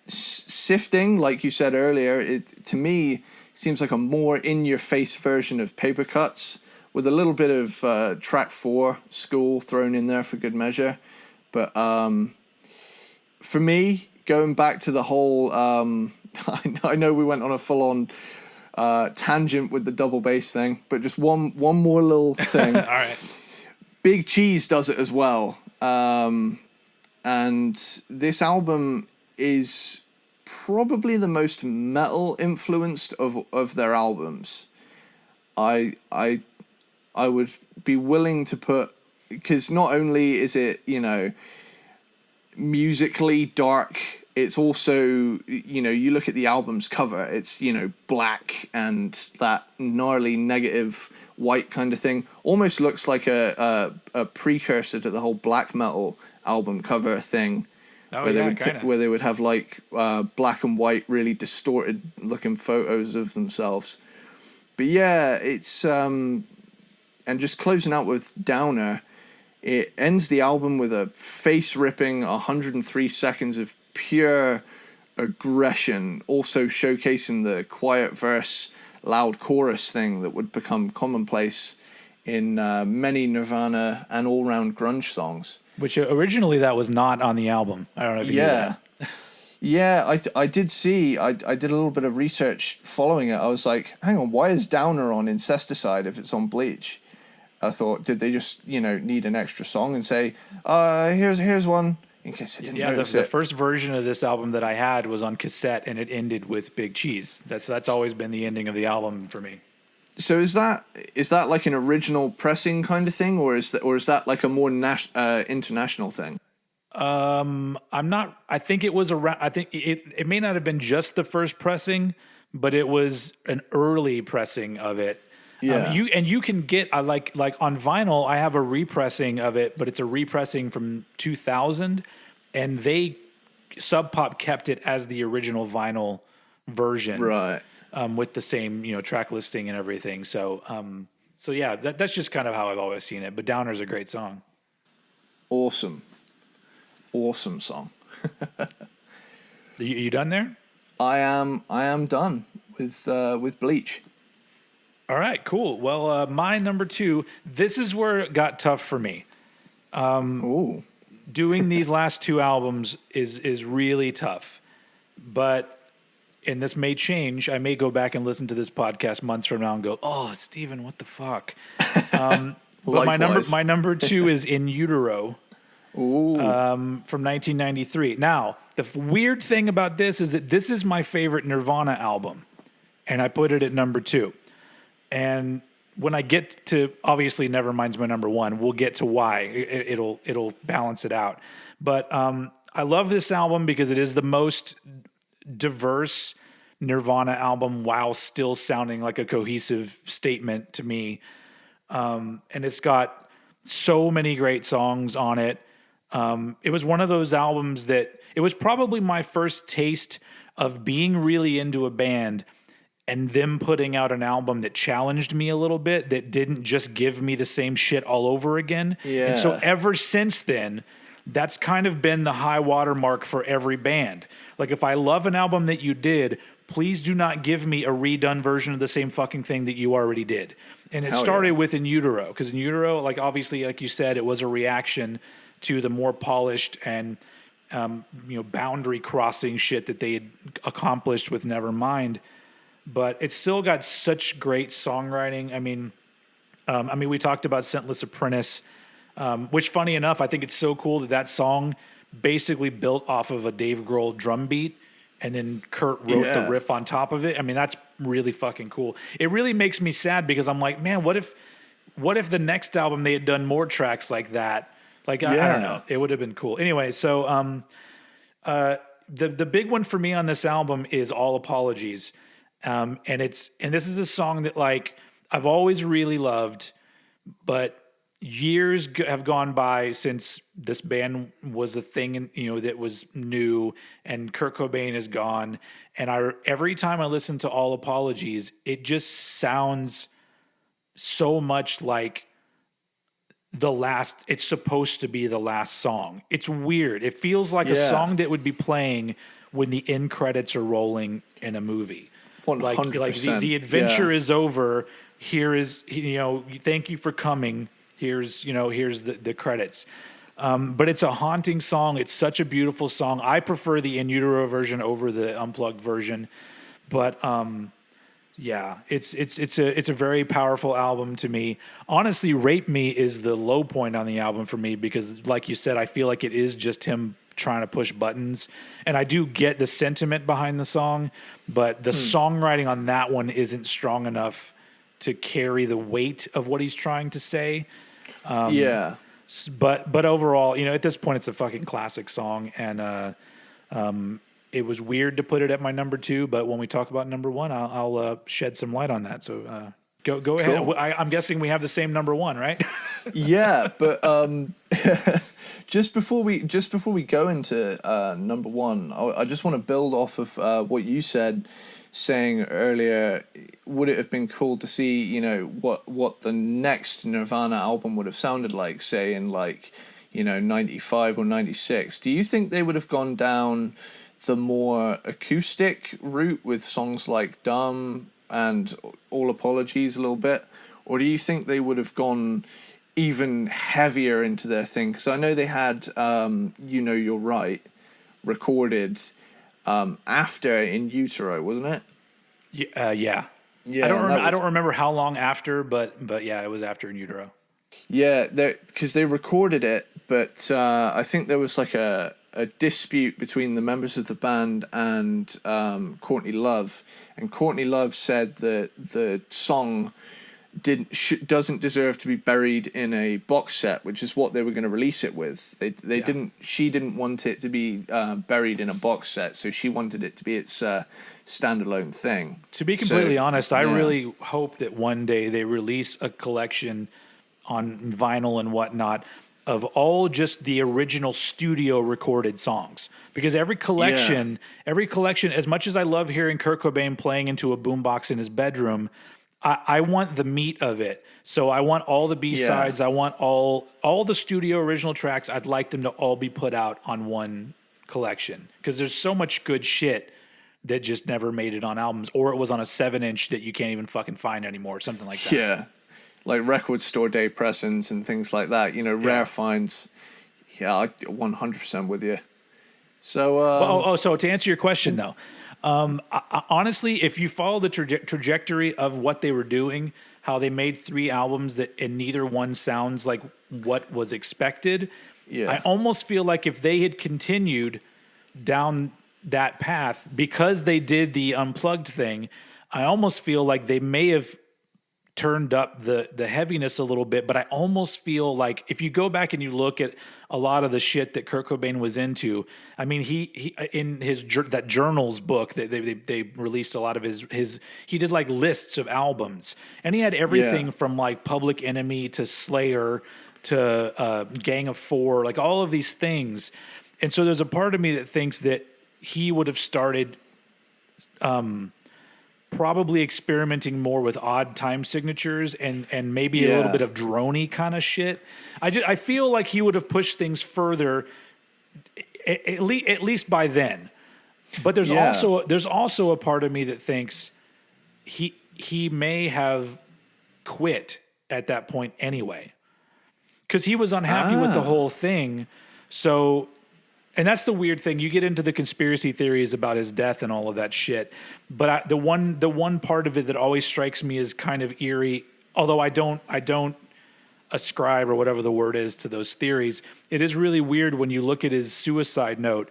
Sifting, like you said earlier, it to me seems like a more in-your-face version of Paper Cuts, with a little bit of track 4 School thrown in there for good measure. But for me, going back to the whole, I know we went on a full-on tangent with the double bass thing, but just one more little thing. All right. Big Cheese does it as well. And this album is probably the most metal influenced of their albums. I would be willing to put, because not only is it, you know, musically dark, it's also, you know, you look at the album's cover, it's, you know, black and that gnarly negative white kind of thing. Almost looks like a precursor to the whole black metal album cover thing. Where they would have like black and white, really distorted looking photos of themselves. But yeah, it's and just closing out with Downer, it ends the album with a face ripping 103 seconds of pure aggression, also showcasing the quiet verse, loud chorus thing that would become commonplace in many Nirvana and all round grunge songs. Which originally that was not on the album. I don't know if you knew that. Yeah, I did see, I did a little bit of research following it. I was like, hang on, why is Downer on Incesticide if it's on Bleach? I thought, did they just, you know, need an extra song and say, here's one, in case I didn't notice it. The first version of this album that I had was on cassette, and it ended with Big Cheese. That's always been the ending of the album for me. So is that like an original pressing kind of thing, or is that like a more international thing? I'm not. I think it was around. I think it may not have been just the first pressing, but it was an early pressing of it. Yeah. You can get like on vinyl. I have a repressing of it, but it's a repressing from 2000, and Sub Pop kept it as the original vinyl version, right? With the same, you know, track listing and everything. So yeah, that's just kind of how I've always seen it. But Downer's a great song. Awesome song. You done there? I am done with Bleach. All right, cool. Well, my number 2. This is where it got tough for me. Doing these last 2 albums is really tough, but. And this may change. I may go back and listen to this podcast months from now and go, "Oh, Steven, what the fuck?" But my number 2 is In Utero, from 1993. Now, the weird thing about this is that this is my favorite Nirvana album, and I put it at number 2. And when I get to, obviously, Nevermind's my number 1. We'll get to why. It'll balance it out. But I love this album because it is the most diverse Nirvana album while still sounding like a cohesive statement to me. And it's got so many great songs on it. It was one of those albums that it was probably my first taste of being really into a band and them putting out an album that challenged me a little bit, that didn't just give me the same shit all over again. Yeah. And so ever since then, that's kind of been the high watermark for every band. Like, if I love an album that you did, please do not give me a redone version of the same fucking thing that you already did. And it started with In Utero, because In Utero, like, obviously, like you said, it was a reaction to the more polished and boundary crossing shit that they had accomplished with Nevermind. But it's still got such great songwriting. I mean, we talked about Scentless Apprentice, which, funny enough, I think it's so cool that song basically built off of a Dave Grohl drum beat, and then Kurt wrote the riff on top of it. I mean, that's really fucking cool. It really makes me sad because I'm like, man, what if the next album they had done more tracks like that? Like, I don't know. It would have been cool. Anyway, so the big one for me on this album is All Apologies. And this is a song that, like, I've always really loved, but years have gone by since this band was a thing, that was new, and Kurt Cobain is gone. And every time I listen to All Apologies, it just sounds so much like it's supposed to be the last song. It's weird. It feels like a song that would be playing when the end credits are rolling in a movie. 100%. Like the adventure is over. Here is, thank you for coming. Here's the credits. But it's a haunting song. It's such a beautiful song. I prefer the In Utero version over the unplugged version. But it's a very powerful album to me. Honestly, Rape Me is the low point on the album for me because, like you said, I feel like it is just him trying to push buttons. And I do get the sentiment behind the song, but the songwriting on that one isn't strong enough to carry the weight of what he's trying to say. But overall, at this point, it's a fucking classic song, and it was weird to put it at my number 2. But when we talk about number 1, I'll shed some light on that. So go ahead. I'm guessing we have the same number 1, right? Yeah, but just before we go into number 1, I just want to build off of what you said, saying earlier, would it have been cool to see, what the next Nirvana album would have sounded like, say in 95 or 96? Do you think they would have gone down the more acoustic route with songs like Dumb and All Apologies a little bit? Or do you think they would have gone even heavier into their thing? Because I know they had You're Right recorded after In Utero, wasn't it? Yeah. I don't remember how long after, but yeah, it was after In Utero. Yeah, because they recorded it, but I think there was like a dispute between the members of the band and Courtney Love, and Courtney Love said that the song doesn't deserve to be buried in a box set, which is what they were going to release it with. She didn't want it to be buried in a box set, so she wanted it to be its standalone thing. To be completely honest, I really hope that one day they release a collection on vinyl and whatnot of all just the original studio recorded songs, because every collection, as much as I love hearing Kurt Cobain playing into a boombox in his bedroom, I want the meat of it. So I want all the B-sides. I want all the studio original tracks. I'd like them to all be put out on one collection, because there's so much good shit that just never made it on albums, or it was on a 7-inch that you can't even fucking find anymore, or something like that. Yeah. Like record store day pressings and things like that, rare finds. Yeah, I'm 100% with you. So, so to answer your question though, honestly, if you follow the trajectory of what they were doing, how they made 3 albums and neither one sounds like what was expected. Yeah. I almost feel like if they had continued down that path, because they did the unplugged thing, I almost feel like they may have turned up the heaviness a little bit, but I almost feel like if you go back and you look at a lot of the shit that Kurt Cobain was into, I mean, he in that journals book that they released a lot of his he did like lists of albums, and he had everything from like Public Enemy to Slayer to Gang of Four, like all of these things. And so there's a part of me that thinks that he would have started probably experimenting more with odd time signatures and maybe a little bit of droney kind of shit. I feel like he would have pushed things further at least by then. But there's also a part of me that thinks he may have quit at that point anyway, because he was unhappy with the whole thing. So, and that's the weird thing. You get into the conspiracy theories about his death and all of that shit. But the one part of it that always strikes me as kind of eerie, although I don't ascribe or whatever the word is to those theories. It is really weird when you look at his suicide note.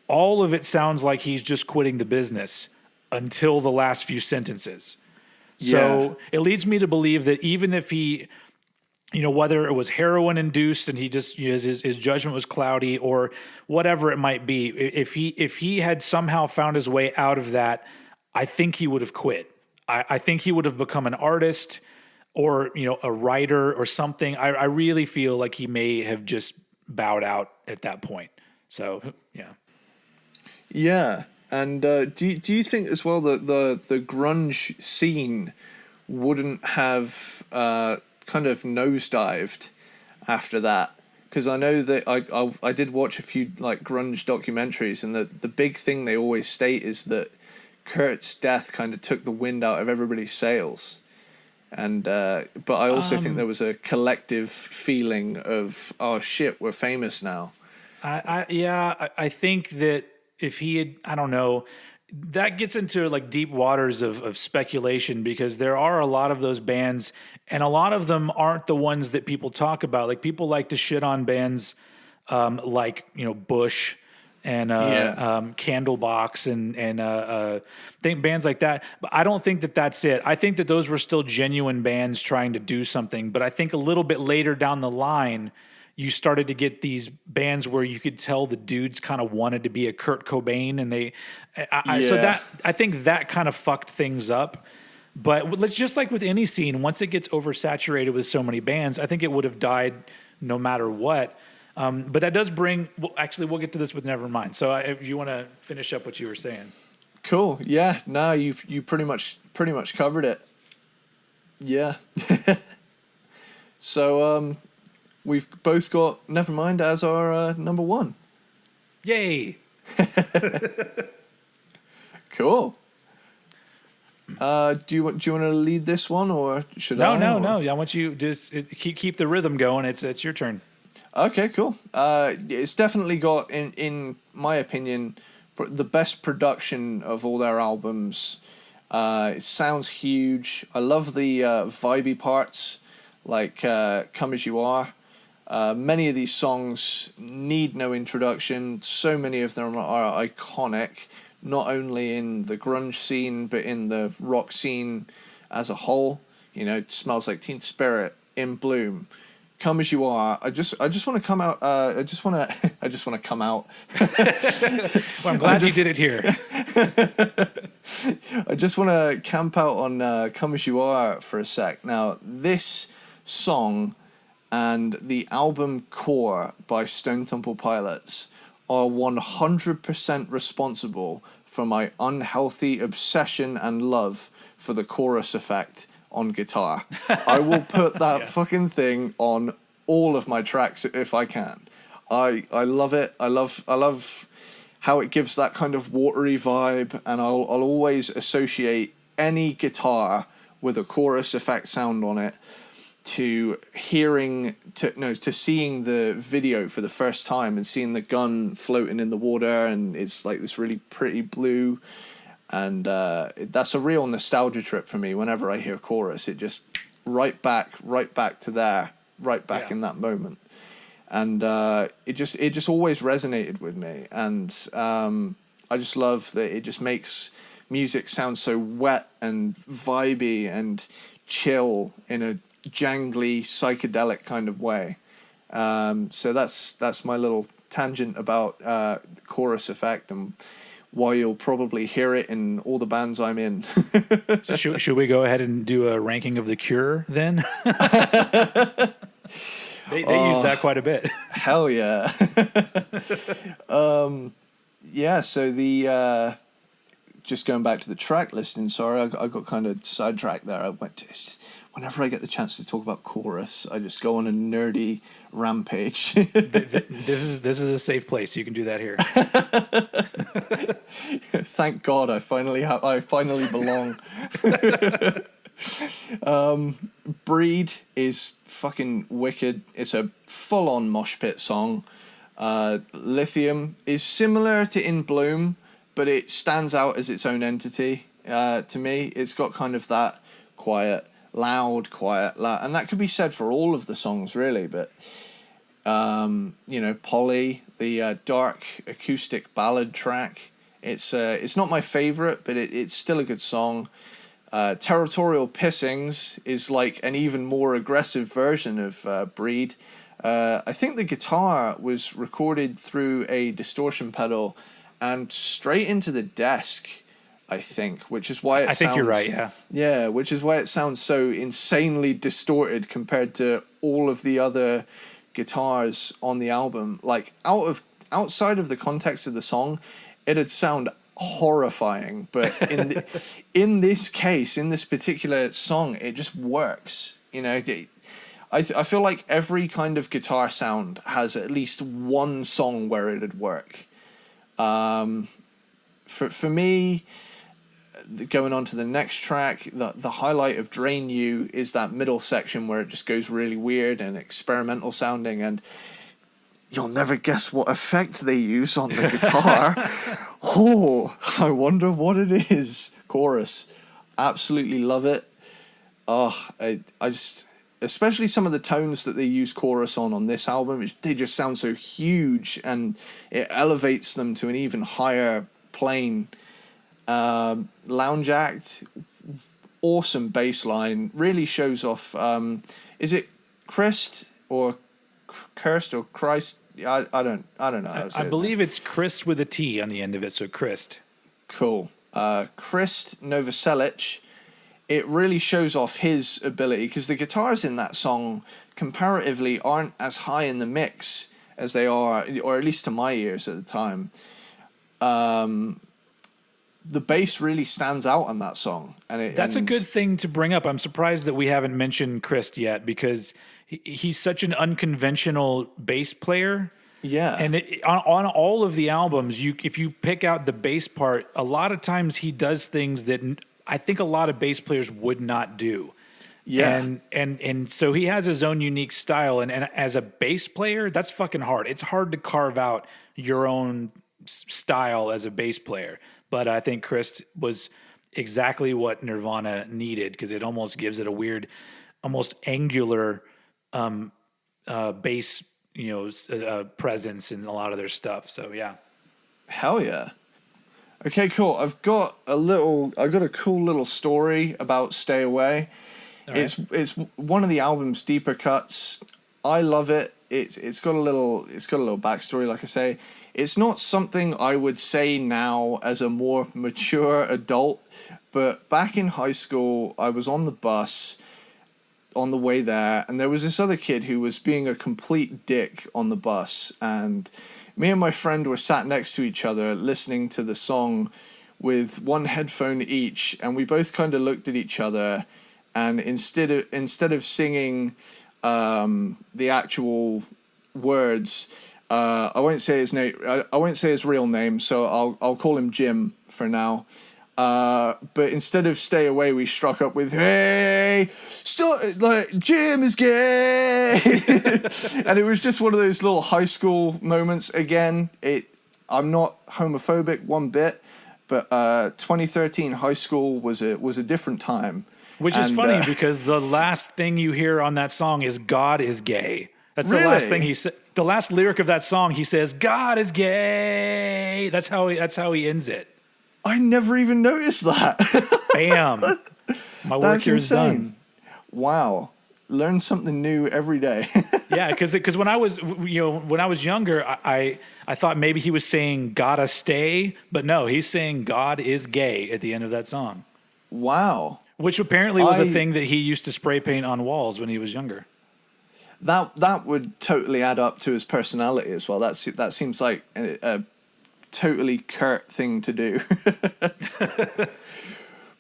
All of it sounds like he's just quitting the business until the last few sentences. So it leads me to believe that even if he, whether it was heroin induced and he just, his judgment was cloudy or whatever it might be, if he had somehow found his way out of that, I think he would have quit. I think he would have become an artist or, a writer or something. I really feel like he may have just bowed out at that point. So, yeah. Yeah. And do you think as well that the grunge scene wouldn't have kind of nosedived after that? Because I know that I did watch a few like grunge documentaries, and the big thing they always state is that Kurt's death kind of took the wind out of everybody's sails. And but I also think there was a collective feeling of, oh shit, we're famous now. I think that if he had, I don't know, that gets into like deep waters of speculation, because there are a lot of those bands and a lot of them aren't the ones that people talk about. Like people like to shit on bands like, Bush and Candlebox and think bands like that. But I don't think that that's it. I think that those were still genuine bands trying to do something. But I think a little bit later down the line, you started to get these bands where you could tell the dudes kind of wanted to be a Kurt Cobain, and so that I think that kind of fucked things up. But let's just like with any scene, once it gets oversaturated with so many bands, I think it would have died no matter what. But that does bring. Well, actually, we'll get to this with Nevermind. So if you want to finish up what you were saying, cool. Yeah. No, you pretty much covered it. Yeah. So we've both got Nevermind as our number one. Yay! Cool. Do you want to lead this one, or should I? No. I want you just keep the rhythm going. It's your turn. Okay, cool. It's definitely got, in my opinion, the best production of all their albums. It sounds huge. I love the vibey parts, like "Come As You Are." Many of these songs need no introduction. So many of them are iconic, not only in the grunge scene, but in the rock scene as a whole. It Smells Like Teen Spirit, In Bloom, Come As You Are. I just want to come out. I just want to come out. Well, I'm glad you did it here. I just want to camp out on Come As You Are for a sec. Now, this song and the album Core by Stone Temple Pilots are 100% responsible for my unhealthy obsession and love for the chorus effect on guitar. I will put that fucking thing on all of my tracks if I can. I love it. I love how it gives that kind of watery vibe, and I'll always associate any guitar with a chorus effect sound on it to seeing the video for the first time and seeing the gun floating in the water, and it's like this really pretty blue, and that's a real nostalgia trip for me. Whenever I hear chorus, it just right back to there, in that moment, and it just always resonated with me, and I just love that it just makes music sound so wet and vibey and chill in a jangly psychedelic kind of way. So that's my little tangent about chorus effect and why you'll probably hear it in all the bands I'm in. So should we go ahead and do a ranking of The Cure then? They use that quite a bit. Hell yeah. Yeah, so the just going back to the track listing, sorry, I got kind of sidetracked there. It's just, whenever I get the chance to talk about chorus, I just go on a nerdy rampage. This is a safe place. You can do that here. Thank God, I finally belong. Breed is fucking wicked. It's a full-on mosh pit song. Lithium is similar to In Bloom, but it stands out as its own entity. To me, it's got kind of that quiet, loud, and that could be said for all of the songs, really. But Polly, the dark acoustic ballad track, it's not my favorite, but it's still a good song. Territorial Pissings is like an even more aggressive version of Breed. I think the guitar was recorded through a distortion pedal and straight into the desk, I think, which is why it sounds... I think you're right, yeah. Yeah, which is why it sounds so insanely distorted compared to all of the other guitars on the album. Like, outside of the context of the song, it'd sound horrifying, but in this case, in this particular song, it just works. I feel like every kind of guitar sound has at least one song where it'd work. For me, going on to the next track, the highlight of Drain You is that middle section where it just goes really weird and experimental sounding, and you'll never guess what effect they use on the guitar. Oh, I wonder what it is. Chorus. Absolutely love it. Oh, I just... Especially some of the tones that they use chorus on this album, they just sound so huge, and it elevates them to an even higher plane. Lounge Act, awesome bass line, really shows off. Is it Christ or Cursed or Christ? I don't know how to say I believe it's Christ with a T on the end of it, so Christ. Cool. Christ Novoselic. It really shows off his ability, because the guitars in that song comparatively aren't as high in the mix as they are, or at least to my ears at the time. The bass really stands out on that song. That's a good thing to bring up. I'm surprised that we haven't mentioned Christ yet, because he's such an unconventional bass player. Yeah. And on all of the albums, if you pick out the bass part, a lot of times he does things that I think a lot of bass players would not do. Yeah. And so he has his own unique style. And as a bass player, that's fucking hard. It's hard to carve out your own style as a bass player. But I think Christ was exactly what Nirvana needed, because it almost gives it a weird, almost angular bass, presence in a lot of their stuff. So yeah. Hell yeah. Okay, cool. I've got a cool little story about Stay Away. Right. It's one of the album's deeper cuts. I love it. It's got a little backstory, like I say. It's not something I would say now as a more mature adult, but back in high school, I was on the bus on the way there, and there was this other kid who was being a complete dick on the bus, and me and my friend were sat next to each other listening to the song with one headphone each, and we both kind of looked at each other, and instead of singing the actual words, I won't say his name. I won't say his real name, so I'll call him Jim for now. But instead of Stay Away, we struck up with "Hey, stop!" Like, Jim is gay, and it was just one of those little high school moments. Again, I'm not homophobic one bit, but 2013 high school was a different time. Which is funny, because the last thing you hear on that song is "God is gay." That's the last thing he said. The last lyric of that song, he says, "God is gay." That's how he ends it. I never even noticed that. Bam. My work here is done. Wow. Learn something new every day. Yeah, because when I was younger, I thought maybe he was saying "gotta stay," but no, he's saying "God is gay" at the end of that song. Wow. Which apparently was a thing that he used to spray paint on walls when he was younger. that would totally add up to his personality as well. That seems like a totally Kurt thing to do.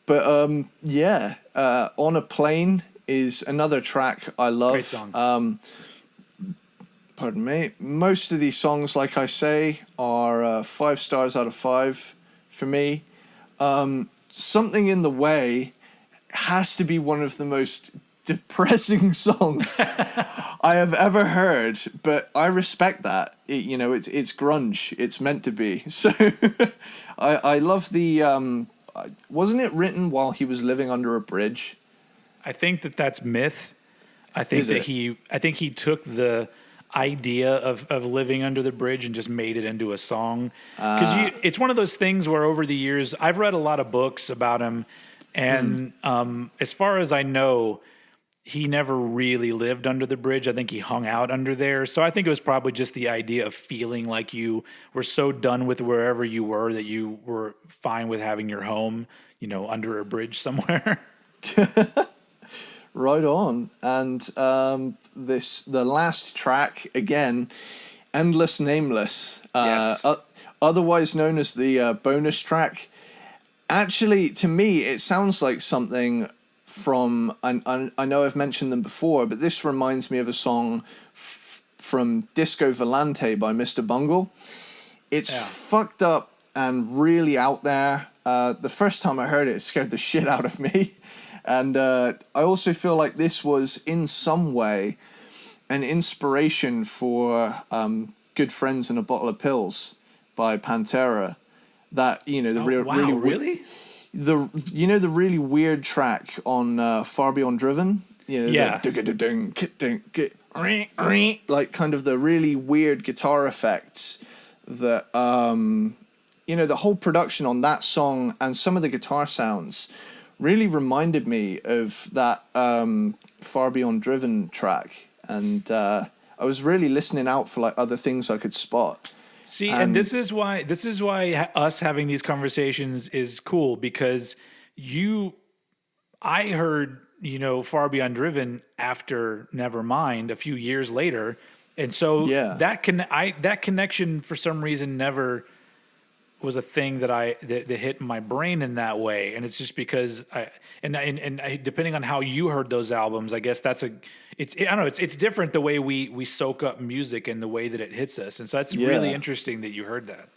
But On a Plane is another track I love. Great song. Pardon me. Most of these songs, like I say, are 5 stars out of 5 for me. Something in the Way has to be one of the most depressing songs I have ever heard, but I respect that. It's grunge. It's meant to be. So I love the. Wasn't it written while he was living under a bridge? I think that's myth. I think he took the idea of living under the bridge and just made it into a song. Because it's one of those things where over the years I've read a lot of books about him, and as far as I know, he never really lived under the bridge. I think he hung out under there. So I think it was probably just the idea of feeling like you were so done with wherever you were that you were fine with having your home, under a bridge somewhere. Right on. And the last track, again, Endless Nameless, Yes. Otherwise known as the bonus track. Actually, to me, it sounds like something from, I know I've mentioned them before, but this reminds me of a song from Disco Volante by Mr. Bungle. It's fucked up and really out there. The first time I heard it, it scared the shit out of me. And I also feel like this was, in some way, an inspiration for Good Friends and a Bottle of Pills by Pantera. That, Really? The really weird track on Far Beyond Driven, like kind of the really weird guitar effects that the whole production on that song and some of the guitar sounds really reminded me of that Far Beyond Driven track, and I was really listening out for like other things I could spot. See, and this is why us having these conversations is cool, because I heard, Far Beyond Driven after Nevermind a few years later. And so that connection for some reason never was a thing that hit my brain in that way. And it's just because depending on how you heard those albums, I guess it's different the way we soak up music and the way that it hits us. And so that's really interesting that you heard that.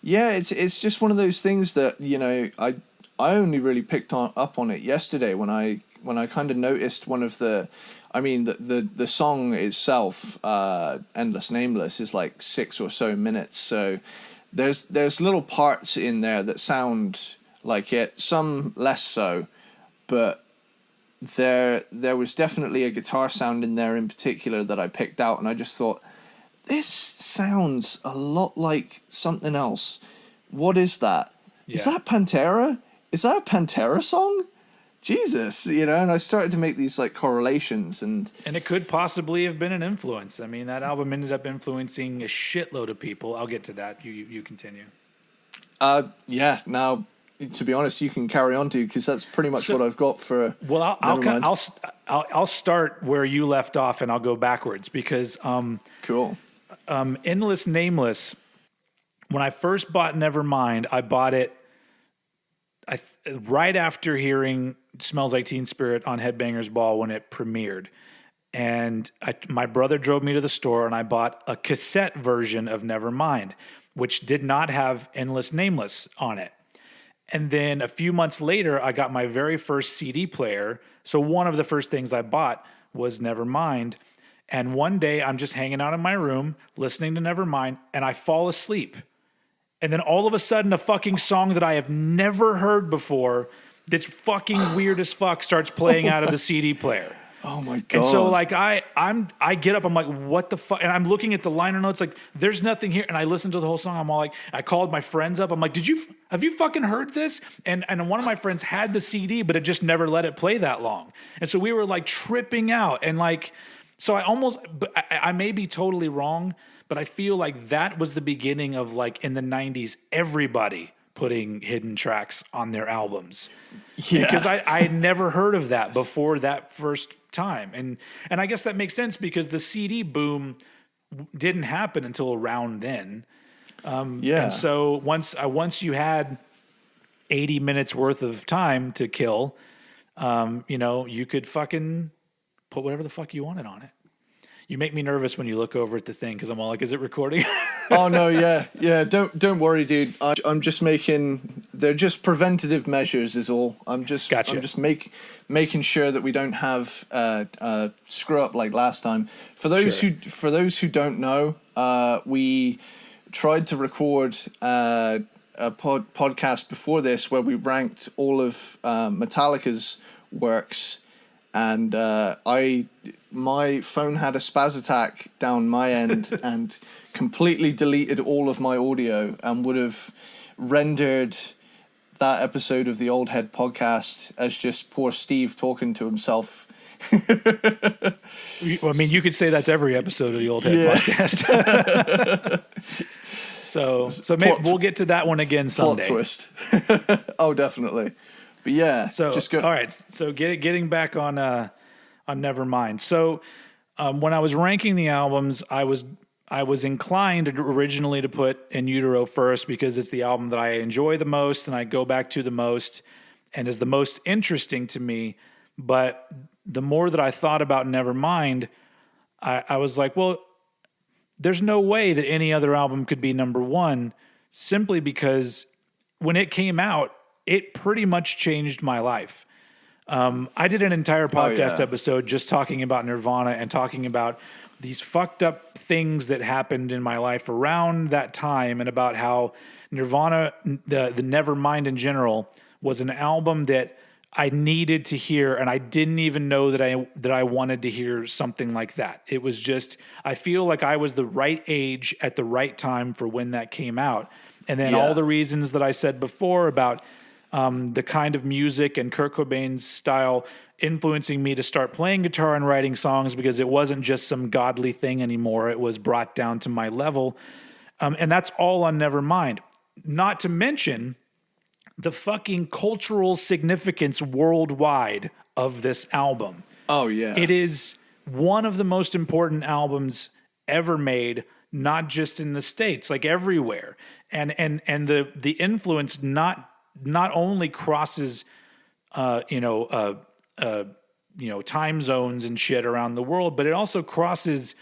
Yeah, it's just one of those things that, I only really picked up on it yesterday when I kind of noticed one of the song itself, Endless Nameless, is like 6 or so minutes. So there's little parts in there that sound like it, some less so, but there was definitely a guitar sound in there in particular that I picked out, and I just thought, this sounds a lot like something else. What is that? Yeah. Is that Pantera? Is that a Pantera song? Jesus, and I started to make these like correlations, and it could possibly have been an influence. I mean, that album ended up influencing a shitload of people. I'll get to that. You continue. Now, to be honest, you can carry on to, because that's pretty much what I've got for. Well, I'll start where you left off, and I'll go backwards because cool. Endless Nameless. When I first bought Nevermind, I bought it right after hearing Smells Like Teen Spirit on Headbangers Ball when it premiered. And my brother drove me to the store, and I bought a cassette version of Nevermind, which did not have Endless Nameless on it. And then a few months later, I got my very first CD player. So one of the first things I bought was Nevermind. And one day I'm just hanging out in my room listening to Nevermind, and I fall asleep. And then all of a sudden, a fucking song that I have never heard before, that's fucking weird as fuck, starts playing out of the CD player. Oh my God. And so like I get up, I'm like, what the fuck? And I'm looking at the liner notes, like, there's nothing here. And I listened to the whole song. I'm all like, I called my friends up. I'm like, have you fucking heard this? And one of my friends had the CD, but it just never let it play that long. And so we were like tripping out. And like, so I may be totally wrong, but I feel like that was the beginning of, like, in the 90s, everybody putting hidden tracks on their albums. Yeah. Because I had never heard of that before that first time. And I guess that makes sense because the CD boom didn't happen until around then. And so once you had 80 minutes worth of time to kill, you could fucking put whatever the fuck you wanted on it. You make me nervous when you look over at the thing because I'm all like, is it recording? Oh no, yeah. Don't worry, dude. I'm just they're just preventative measures, is all. I'm just making sure that we don't have screw up like last time. For those who don't know, we tried to record a podcast before this where we ranked all of Metallica's works. And my phone had a spaz attack down my end and completely deleted all of my audio and would have rendered that episode of the Old Head podcast as just poor Steve talking to himself. I mean, you could say that's every episode of the Old Head podcast. So maybe we'll get to that one again someday. Plot twist. Oh, definitely. But yeah, so just go. All right. So getting back on Nevermind. So when I was ranking the albums, I was inclined originally to put In Utero first because it's the album that I enjoy the most and I go back to the most and is the most interesting to me. But the more that I thought about Nevermind, I was like, well, there's no way that any other album could be number one simply because when it came out, it pretty much changed my life. I did an entire podcast episode just talking about Nirvana and talking about these fucked up things that happened in my life around that time and about how Nirvana, the Nevermind in general, was an album that I needed to hear, and I didn't even know that I wanted to hear something like that. It was just, I feel like I was the right age at the right time for when that came out. And then all the reasons that I said before about the kind of music and Kurt Cobain's style influencing me to start playing guitar and writing songs because it wasn't just some godly thing anymore. It was brought down to my level. And that's all on Nevermind. Not to mention the fucking cultural significance worldwide of this album. Oh, yeah. It is one of the most important albums ever made, not just in the States, like everywhere. And the influence not only crosses time zones and shit around the world, but it also crosses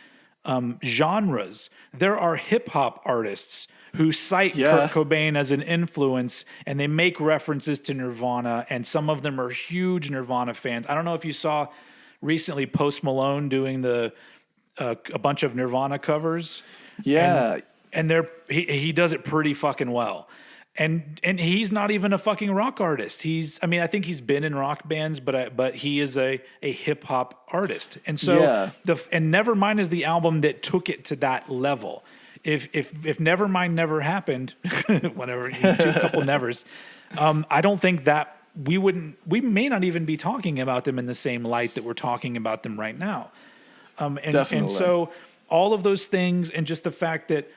genres. There are hip hop artists who cite Kurt Cobain as an influence, and they make references to Nirvana, and some of them are huge Nirvana fans. I don't know if you saw recently Post Malone doing a bunch of Nirvana covers. Yeah. And he does it pretty fucking well. And he's not even a fucking rock artist. I think he's been in rock bands, but he is a hip hop artist. And so and Nevermind is the album that took it to that level. If Nevermind never happened, whatever, a couple nevers, I don't think that we may not even be talking about them in the same light that we're talking about them right now. Definitely. And so all of those things, and just the fact that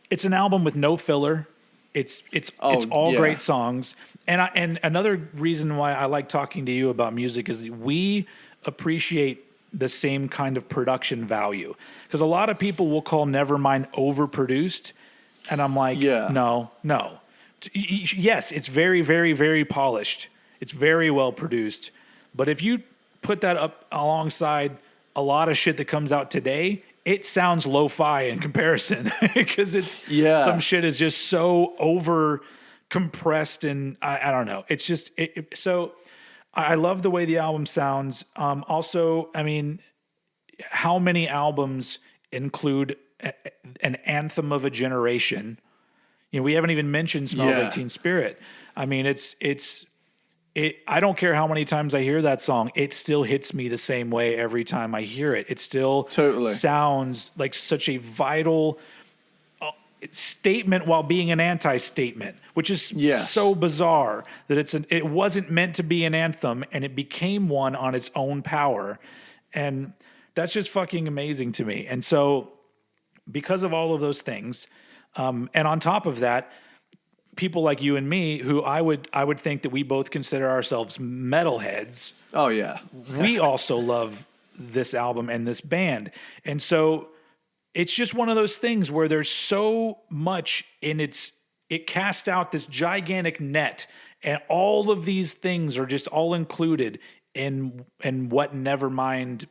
it's an album with no filler. It's all great songs. And another reason why I like talking to you about music is we appreciate the same kind of production value. Because a lot of people will call Nevermind overproduced. And I'm like, no. Yes, it's very, very, very polished. It's very well produced. But if you put that up alongside a lot of shit that comes out today, it sounds lo-fi in comparison because some shit is just so over compressed and I don't know. It's just, so I love the way the album sounds. Also, I mean, how many albums include an anthem of a generation? You know, we haven't even mentioned Smells Like Teen Spirit. I mean, I don't care how many times I hear that song. It still hits me the same way every time I hear it. It still sounds like such a vital statement while being an anti-statement, which is so bizarre that it wasn't meant to be an anthem and it became one on its own power. And that's just fucking amazing to me. And so because of all of those things, and on top of that, people like you and me, who I would think that we both consider ourselves metalheads. Oh yeah. We also love this album and this band. And so it's just one of those things where there's so much in it casts out this gigantic net, and all of these things are just all included in what Nevermind,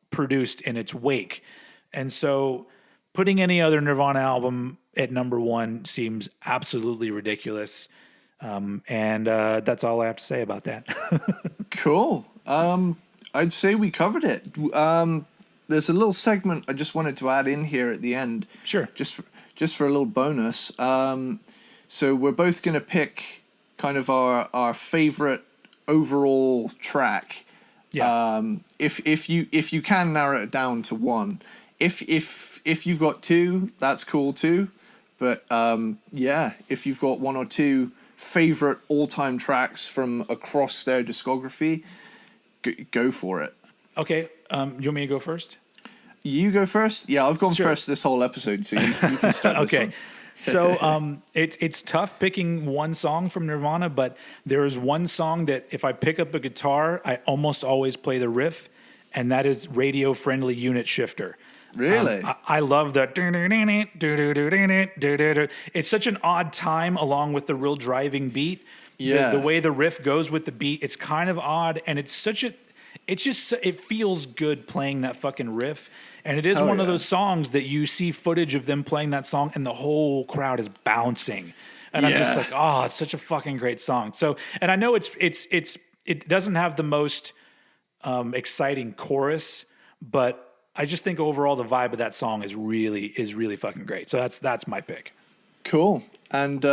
produced in its wake. And so putting any other Nirvana album at number one seems absolutely ridiculous. And that's all I have to say about that. Cool. I'd say we covered it. There's a little segment I just wanted to add in here at the end. Sure. Just for a little bonus. So we're both going to pick kind of our favorite overall track. Yeah. If you can narrow it down to one. If you've got two, that's cool too. But if you've got one or two favorite all-time tracks from across their discography, go for it. Okay. You want me to go first? You go first? Yeah, I've gone Sure. first this whole episode, so you can start this Okay. one. So it's tough picking one song from Nirvana, but there is one song that if I pick up a guitar, I almost always play the riff, and that is Radio Friendly Unit Shifter. Really? I love that. It's such an odd time along with the real driving beat. Yeah. The way the riff goes with the beat, it's kind of odd, and it feels good playing that fucking riff. And it is Hell one of yeah. those songs that you see footage of them playing that song and the whole crowd is bouncing. And I'm just Yeah. like, oh, it's such a fucking great song. So, and I know it doesn't have the most exciting chorus, but I just think overall the vibe of that song is really fucking great. So that's my pick. Cool. And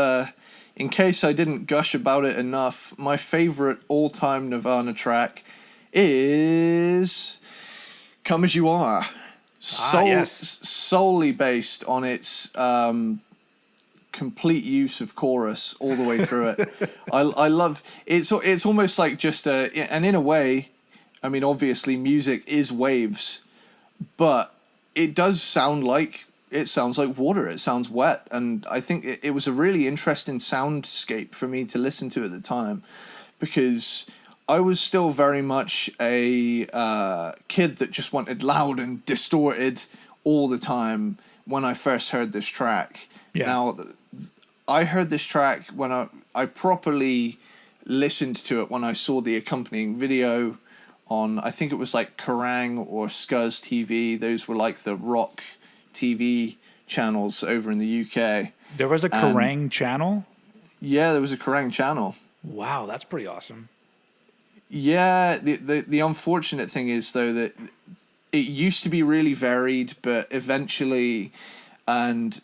in case I didn't gush about it enough, my favorite all-time Nirvana track is Come As You Are. Yes. Solely based on its complete use of chorus all the way through it. I love it's almost like just and in a way, I mean, obviously music is waves, but it does sounds like water. It sounds wet, and I think it was a really interesting soundscape for me to listen to at the time, because I was still very much a kid that just wanted loud and distorted all the time when I first heard this track. Yeah. Now, I heard this track when I properly listened to it when I saw the accompanying video on, I think it was like Kerrang or Scuzz TV. Those were like the rock TV channels over in the UK. There was a Kerrang channel? Yeah, there was a Kerrang channel. Wow, that's pretty awesome. Yeah, the unfortunate thing is, though, that it used to be really varied, but eventually, and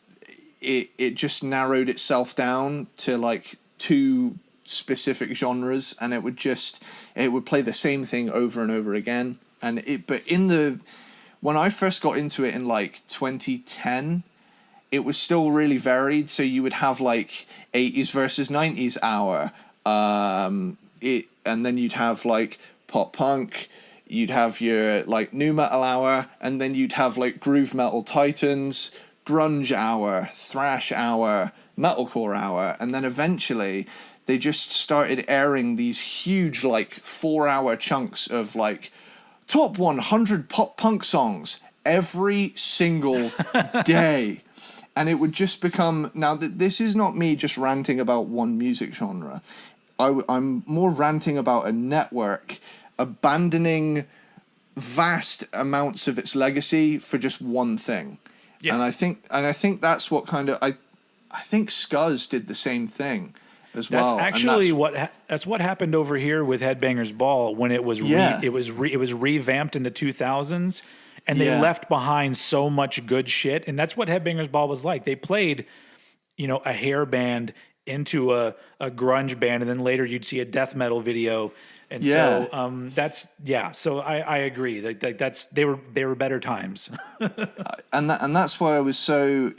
it just narrowed itself down to like two specific genres, and it would play the same thing over and over again. When I first got into it in like 2010, it was still really varied. So you would have like 80s versus 90s hour, and then you'd have like pop punk, you'd have your like nu metal hour, and then you'd have like groove metal titans, grunge hour, thrash hour, metalcore hour, and then eventually they just started airing these huge like 4-hour chunks of like top 100 pop punk songs every single day. And it would just become, now this is not me just ranting about one music genre. I'm more ranting about a network abandoning vast amounts of its legacy for just one thing. Yeah. And I think that's what kind of, I think Scuzz did the same thing as well. That's actually that's what happened over here with Headbangers Ball when it was it was revamped in the 2000s, and they left behind so much good shit. And that's what Headbangers Ball was like. They played, a hair band into a grunge band, and then later you'd see a death metal video. And so I agree. They were better times. and that's why I was so,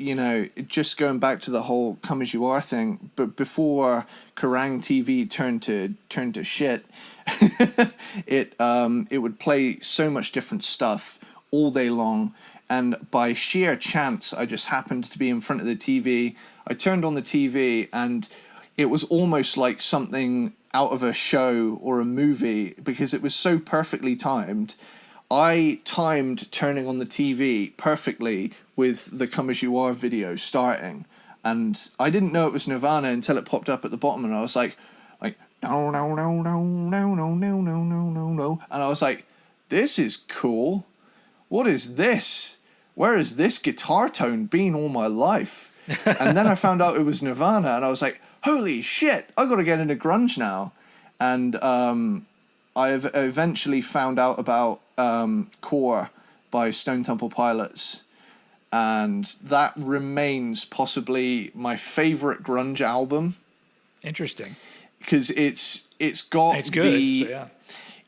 just going back to the whole Come As You Are thing, but before Kerrang TV turned to shit, it would play so much different stuff all day long, And by sheer chance, I just happened to be in front of the TV. I turned on the TV, and it was almost like something out of a show or a movie because it was so perfectly timed. I timed turning on the TV perfectly with the Come As You Are video starting. And I didn't know it was Nirvana until it popped up at the bottom, and I was like, no, no, no, no, no, no, no, no, no, no, no. And I was like, this is cool. What is this? Where has this guitar tone been all my life? And then I found out it was Nirvana, and I was like, holy shit, I got to get into grunge now. And I've eventually found out about Core by Stone Temple Pilots. And that remains possibly my favorite grunge album. Interesting. Because it's got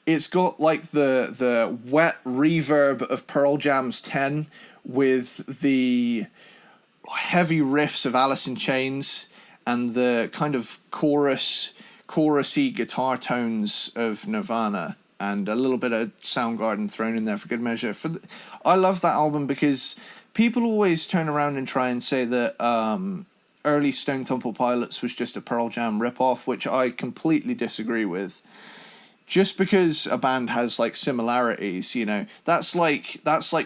it's got like the wet reverb of Pearl Jam's 10 with the heavy riffs of Alice in Chains and the kind of chorusy guitar tones of Nirvana and a little bit of Soundgarden thrown in there for good measure. I love that album because people always turn around and try and say that early Stone Temple Pilots was just a Pearl Jam ripoff, which I completely disagree with. Just because a band has like similarities, you know, that's like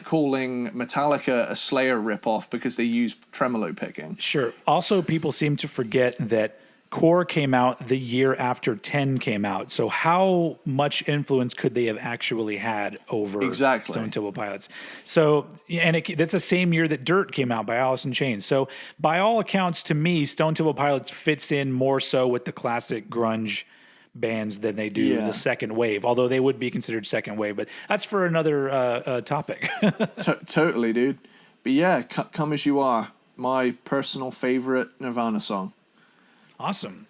calling Metallica a Slayer ripoff because they use tremolo picking. Sure. Also, people seem to forget that Core came out the year after 10 came out. So how much influence could they have actually had over Stone Temple Pilots? So, and that's the same year that Dirt came out by Alice in Chains. So by all accounts, to me, Stone Temple Pilots fits in more so with the classic grunge bands than they do the second wave, although they would be considered second wave, but that's for another topic. Totally, dude. But yeah, Come As You Are, my personal favorite Nirvana song. Awesome.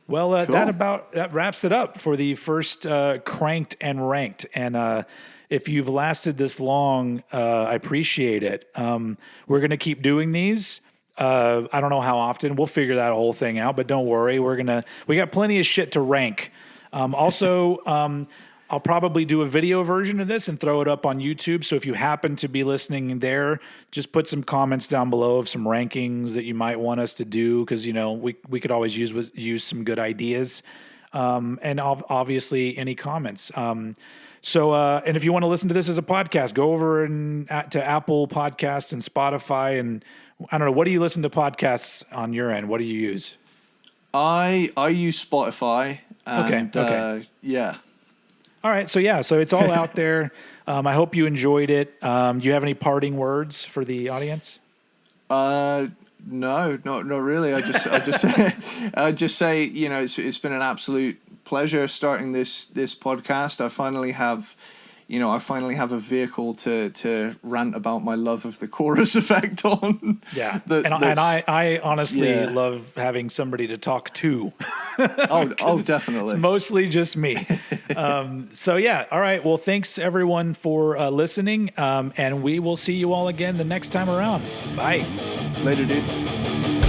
Well, cool. that wraps it up for the first Cranked and Ranked. And if you've lasted this long, I appreciate it. We're going to keep doing these. I don't know how often. We'll figure that whole thing out, but don't worry. We got plenty of shit to rank. I'll probably do a video version of this and throw it up on YouTube. So if you happen to be listening there, just put some comments down below of some rankings that you might want us to do. Cause you know, we could always use some good ideas. And obviously any comments. And if you want to listen to this as a podcast, go over to Apple Podcasts and Spotify. And I don't know, what do you listen to podcasts on your end? What do you use? I use Spotify. And, okay. Yeah. All right. So it's all out there. I hope you enjoyed it. Do you have any parting words for the audience? No, not really. I just say, you know, it's been an absolute pleasure starting this podcast. I finally have a vehicle to rant about my love of the chorus effect on. Yeah. I honestly love having somebody to talk to. oh, definitely. It's mostly just me. All right. Well, thanks everyone for listening. And we will see you all again the next time around. Bye. Later, dude.